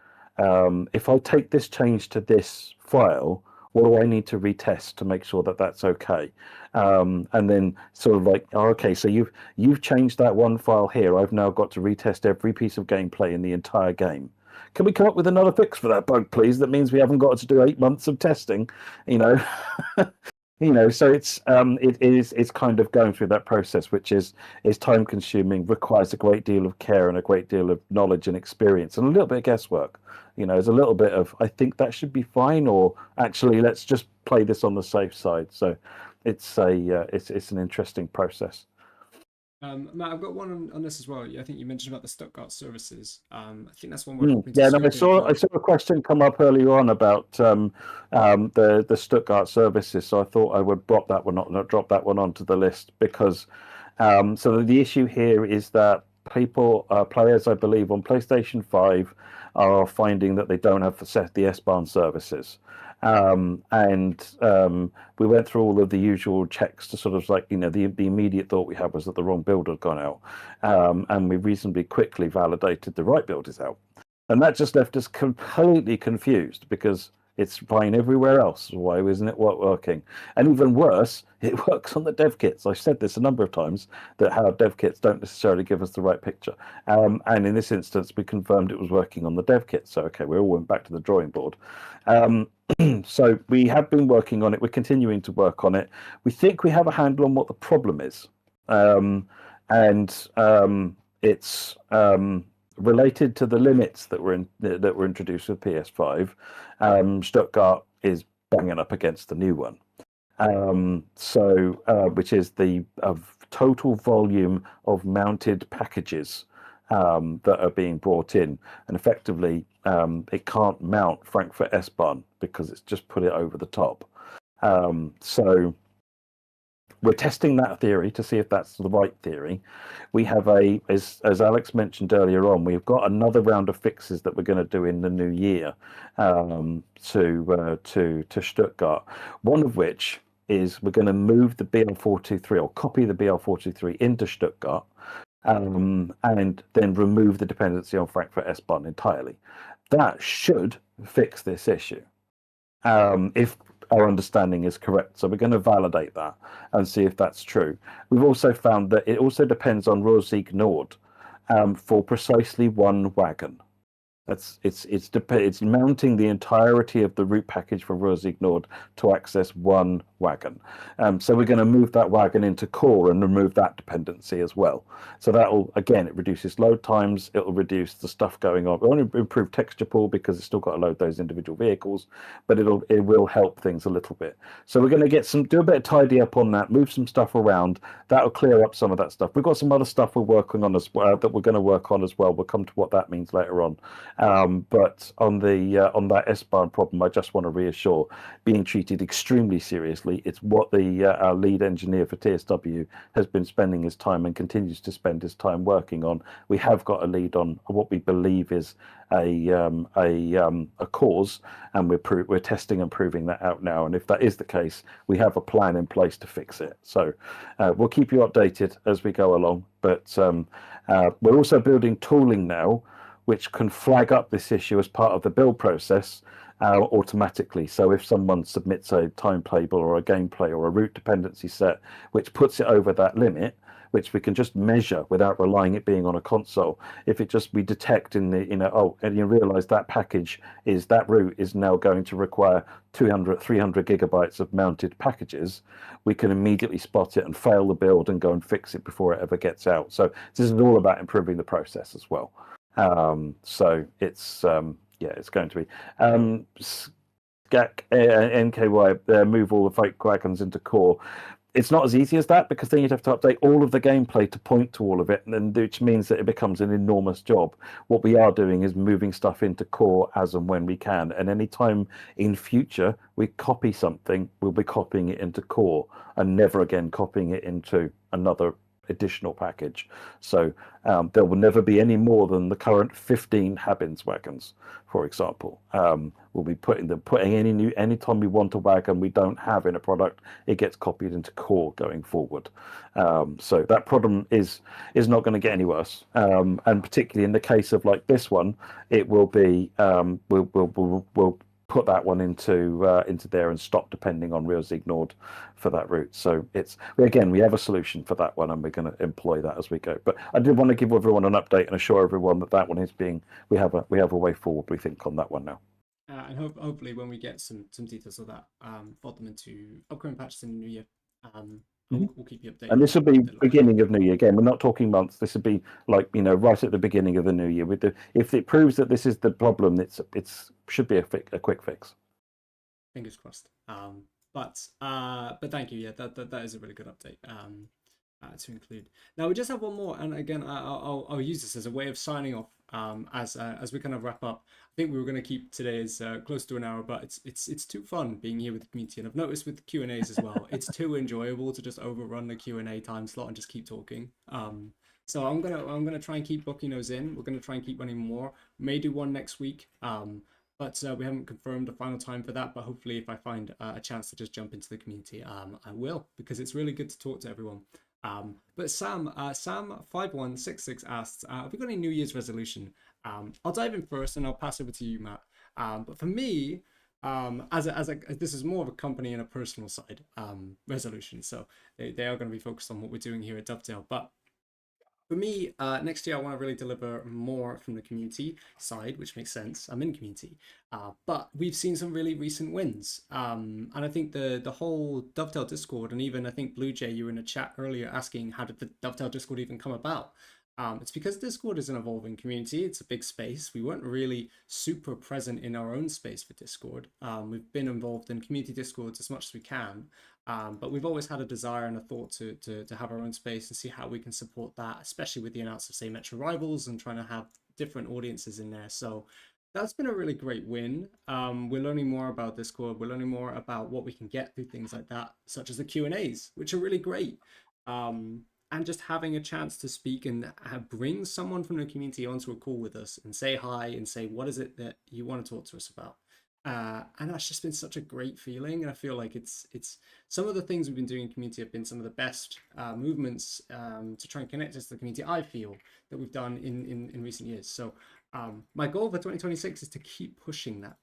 S2: if I take this change to this file, what do I need to retest to make sure that that's okay? And then sort of like, oh, okay, so you've changed that one file here. I've now got to retest every piece of gameplay in the entire game. Can we come up with another fix for that bug, please? That means we haven't got to do 8 months of testing, So it's kind of going through that process, which is time consuming, requires a great deal of care and a great deal of knowledge and experience, and a little bit of guesswork. There's a little bit of, I think that should be fine, or actually let's just play this on the safe side. So it's an interesting process.
S1: Matt, I've got one on this as well. I think you mentioned about the Stuttgart services. I think that's one we're hoping to
S2: I saw a question come up earlier on about the Stuttgart services, so I thought I would drop that one onto the list, because so the issue here is that players, I believe, on PlayStation 5 are finding that they don't have the S-Bahn services. We went through all of the usual checks to sort of like, the immediate thought we had was that the wrong build had gone out. And we reasonably quickly validated the right build is out. And that just left us completely confused, because It's fine everywhere else. Why isn't it working? And even worse, it works on the dev kits. I've said this a number of times that how dev kits don't necessarily give us the right picture. And in this instance, we confirmed it was working on the dev kit. So, okay, we all went back to the drawing board. So we have been working on it. We're continuing to work on it. We think we have a handle on what the problem is. And it's related to the limits that were introduced with PS5. Stuttgart is banging up against the new one, which is the total volume of mounted packages that are being brought in, and effectively it can't mount Frankfurt S-Bahn because it's just put it over the top. So we're testing that theory to see if that's the right theory. We have as Alex mentioned earlier on, we've got another round of fixes that we're going to do in the new year to Stuttgart. One of which is we're going to move the BL423 or copy the BL423 into Stuttgart, and then remove the dependency on Frankfurt S-Bahn entirely. That should fix this issue. If our understanding is correct. So we're going to validate that and see if that's true. We've also found that it also depends on Rosig Nord for precisely one wagon. It's mounting the entirety of the root package for Rosig Nord to access one wagon. So we're going to move that wagon into core and remove that dependency as well. So that'll, again, it reduces load times. It'll reduce the stuff going on. It won't improve texture pool because it's still got to load those individual vehicles, but it will help things a little bit. So we're going to do a bit of tidy up on that, move some stuff around. That'll clear up some of that stuff. We've got some other stuff we're working on as well that we're going to work on as well. We'll come to what that means later on. But on that S-Bahn problem, I just want to reassure, being treated extremely seriously. It's what our lead engineer for TSW has been spending his time and continues to spend his time working on. We have got a lead on what we believe is a cause, and we're testing and proving that out now. And if that is the case, we have a plan in place to fix it. So we'll keep you updated as we go along. But we're also building tooling now, which can flag up this issue as part of the build process automatically. So if someone submits a timetable or a gameplay or a route dependency set, which puts it over that limit, which we can just measure without relying it being on a console. If we detect and you realize that that route is now going to require 200, 300 gigabytes of mounted packages, we can immediately spot it and fail the build and go and fix it before it ever gets out. So this is all about improving the process as well. So it's going to be SCAC NKY move all the fake wagons into core. It's not as easy as that, because then you'd have to update all of the gameplay to point to all of it, and which means that it becomes an enormous job. What we are doing is moving stuff into core as and when we can, and anytime in future we copy something, we'll be copying it into core and never again copying it into another additional package. So there will never be any more than the current 15 Habins wagons, for example. We'll be putting anytime we want a wagon we don't have in a product, it gets copied into core going forward. So that problem is not going to get any worse. And particularly in the case of like this one, it will be we'll put that one into there and stop depending on Rosig Nord for that route. So we have a solution for that one, and we're going to employ that as we go. But I did want to give everyone an update and assure everyone that one is we have a way forward, we think, on that one now.
S1: And hopefully when we get some details of that, fold them into upcoming patches in the new year. We'll keep you updated.
S2: And this will be beginning of New Year. Again, we're not talking months. This will be like, right at the beginning of the new year. If it proves that this is the problem, it should be a quick fix.
S1: Fingers crossed. But thank you. Yeah, that is a really good update to include. Now we just have one more, and again, I'll use this as a way of signing off. As we kind of wrap up, I think we were going to keep today's close to an hour, but it's too fun being here with the community, and I've noticed with the Q&As as well, it's too enjoyable to just overrun the Q&A time slot and just keep talking. So I'm gonna try and keep booking those in. We're gonna try and keep running more. May do one next week. But we haven't confirmed a final time for that. But hopefully, if I find a chance to just jump into the community, I will, because it's really good to talk to everyone. But Sam5166 asks, have we got any New Year's resolution? I'll dive in first and I'll pass over to you, Matt. But for me, This is more of a company and a personal side resolution. So they are going to be focused on what we're doing here at Dovetail. But for me, next year I want to really deliver more from the community side, which makes sense. I'm in community, but we've seen some really recent wins, and I think the whole Dovetail Discord, and even I think Blue Jay, you were in a chat earlier asking how did the Dovetail Discord even come about. It's because Discord is an evolving community. It's a big space. We weren't really super present in our own space for Discord. We've been involved in community Discords as much as we can, but we've always had a desire and a thought to have our own space and see how we can support that, especially with the announcement of, say, Metro Rivals and trying to have different audiences in there. So that's been a really great win. We're learning more about Discord. We're learning more about what we can get through things like that, such as the Q&As, which are really great. And just having a chance to speak and bring someone from the community onto a call with us and say hi and say, what is it that you want to talk to us about? And that's just been such a great feeling. And I feel like it's some of the things we've been doing in community have been some of the best movements to try and connect us to the community, I feel, that we've done in recent years. So my goal for 2026 is to keep pushing that,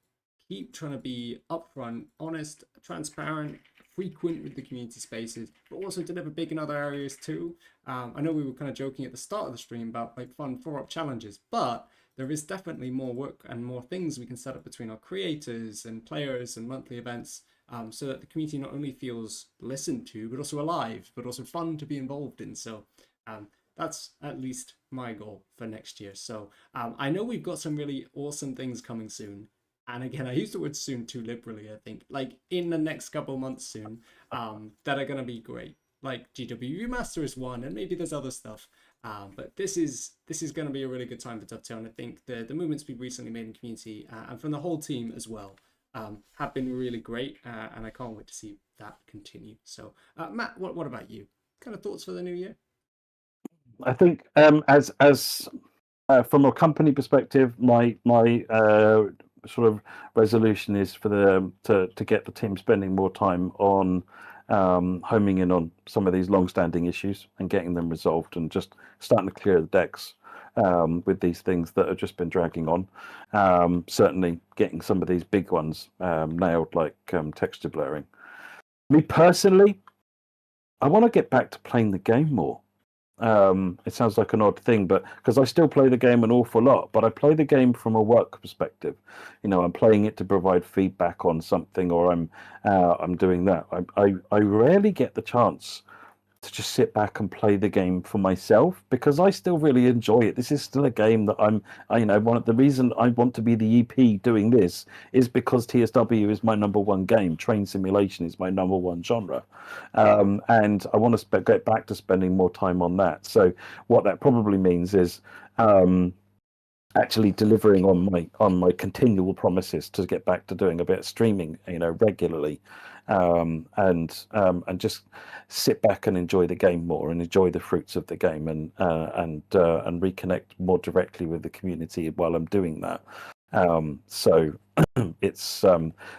S1: keep trying to be upfront, honest, transparent, frequent with the community spaces, but also deliver big in other areas too. I know we were kind of joking at the start of the stream about like fun 4-up challenges, but there is definitely more work and more things we can set up between our creators and players and monthly events, so that the community not only feels listened to, but also alive, but also fun to be involved in. So that's at least my goal for next year. So I know we've got some really awesome things coming soon. And again, I use the word soon too liberally, I think. Like in the next couple of months soon, that are going to be great. Like GW Remaster is one, and maybe there's other stuff. But this is going to be a really good time for Dovetail, and I think the movements we've recently made in community and from the whole team as well have been really great, and I can't wait to see that continue. So, Matt, what about you? Kind of thoughts for the new year?
S2: I think as from a company perspective, my sort of resolution is for the to get the team spending more time on homing in on some of these long-standing issues and getting them resolved, and just starting to clear the decks with these things that have just been dragging on. Certainly, getting some of these big ones nailed, like texture blurring. Me personally, I want to get back to playing the game more. It sounds like an odd thing, but because I still play the game an awful lot, but I play the game from a work perspective. You know, I'm playing it to provide feedback on something, or I'm doing that. I rarely get the chance to just sit back and play the game for myself, because I still really enjoy it. This is still a game that one of the reason I want to be the EP doing this is because TSW is my number one game. Train simulation is my number one genre, and I want to get back to spending more time on that. So what that probably means is actually delivering on my continual promises to get back to doing a bit of streaming, regularly, and just sit back and enjoy the game more, and enjoy the fruits of the game, and reconnect more directly with the community while I'm doing that. So it's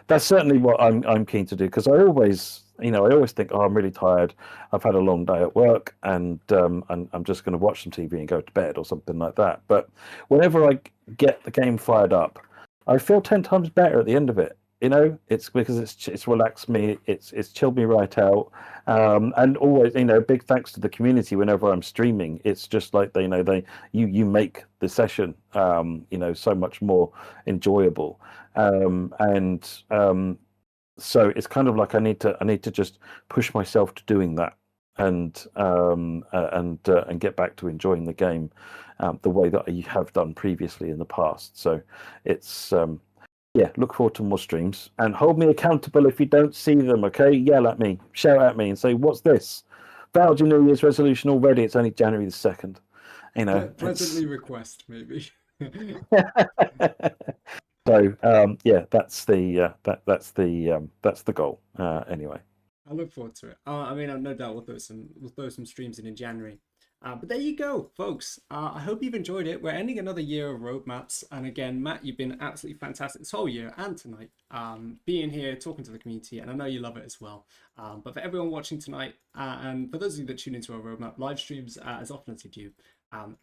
S2: that's certainly what I'm keen to do, because I always think, oh, I'm really tired. I've had a long day at work, and I'm just going to watch some TV and go to bed or something like that. But whenever I get the game fired up, I feel 10 times better at the end of it. It's because it's relaxed me, it's chilled me right out, and always, big thanks to the community. Whenever I'm streaming, it's just like you make the session so much more enjoyable, and so it's kind of like I need to just push myself to doing that, and get back to enjoying the game the way that I have done previously in the past. So it's yeah, look forward to more streams, and hold me accountable if you don't see them. Okay, yell at me, shout at me, and say, "What's this? Failed your New Year's resolution already? It's only January the 2nd."
S1: Pleasantly request, maybe.
S2: So yeah, that's the goal. Anyway.
S1: I look forward to it. I mean, I've no doubt we'll throw some streams in January. But there you go, folks. I hope you've enjoyed it. We're ending another year of roadmaps, and again, Matt, you've been absolutely fantastic this whole year and tonight, being here, talking to the community, and I know you love it as well. But for everyone watching tonight, and for those of you that tune into our roadmap live streams as often as you do,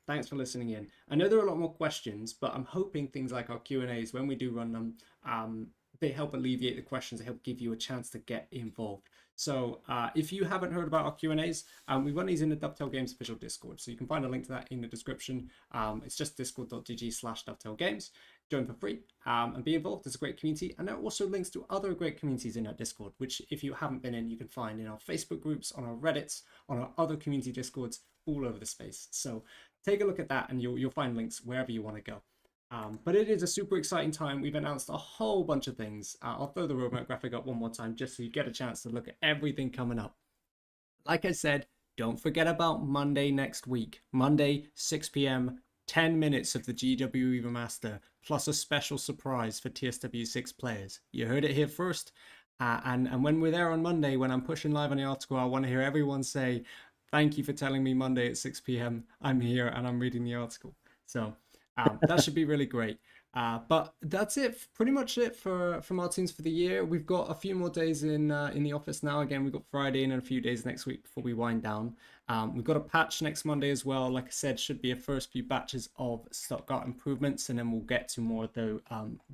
S1: thanks for listening in. I know there are a lot more questions, but I'm hoping things like our Q&As, when we do run them, they help alleviate the questions, they help give you a chance to get involved. So if you haven't heard about our Q&As, we run these in the Dovetail Games official Discord. So you can find a link to that in the description. It's just discord.gg/Dovetail Games. Join for free and be involved. It's a great community. And there are also links to other great communities in our Discord, which if you haven't been in, you can find in our Facebook groups, on our Reddits, on our other community Discords, all over the space. So take a look at that and you'll find links wherever you want to go. But it is a super exciting time. We've announced a whole bunch of things. I'll throw the roadmap graphic up one more time just so you get a chance to look at everything coming up. Like I said, don't forget about Monday next week. Monday, 6 p.m., 10 minutes of the GW Remaster, plus a special surprise for TSW6 players. You heard it here first. And when we're there on Monday, when I'm pushing live on the article, I want to hear everyone say, thank you for telling me Monday at 6 p.m. I'm here and I'm reading the article. So that should be really great. But that's it, pretty much it from our teams for the year. We've got a few more days in the office now. Again, we've got Friday and a few days next week before we wind down. We've got a patch next Monday as well. Like I said, should be a first few batches of Stuttgart improvements, and then we'll get to more of the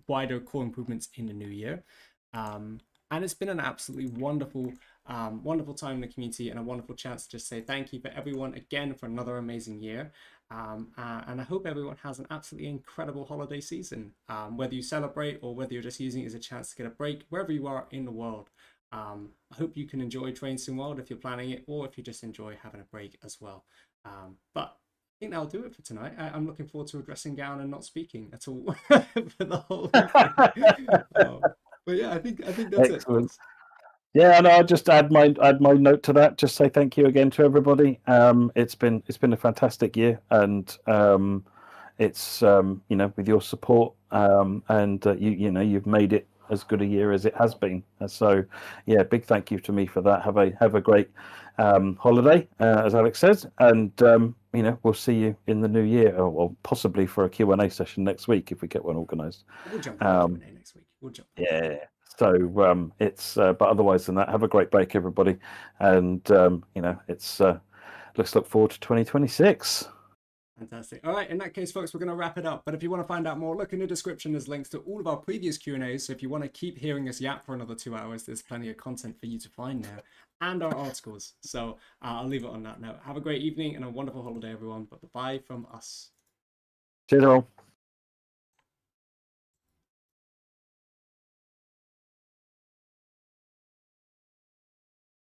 S1: wider core improvements in the new year. And it's been an absolutely wonderful time in the community and a wonderful chance to just say thank you for everyone again for another amazing year. And I hope everyone has an absolutely incredible holiday season, whether you celebrate or whether you're just using it as a chance to get a break, wherever you are in the world. I hope you can enjoy Train Sim World if you're planning it, or if you just enjoy having a break as well. But I think that'll do it for tonight. I'm looking forward to a dressing gown and not speaking at all for the whole evening. But yeah, I think that's
S2: Excellent.
S1: it.
S2: Yeah, and I'll just add my note to that. Just say thank you again to everybody. It's been a fantastic year, and it's with your support, and you've made it as good a year as it has been. So yeah, big thank you to me for that. Have a great holiday, as Alex says, and we'll see you in the new year, or possibly for a Q&A session next week if we get one organised.
S1: We'll jump on Q&A next week. We'll jump.
S2: Yeah. So it's but otherwise than that, have a great break, everybody, and it's let's look forward to 2026.
S1: Fantastic. All right, in that case, folks, we're going to wrap it up. But if you want to find out more, look in the description. There's links to all of our previous Q&As. So if you want to keep hearing us yap for another 2 hours, there's plenty of content for you to find there, and our articles. So I'll leave it on that note. Have a great evening and a wonderful holiday, everyone. But bye from us.
S2: Cheers all.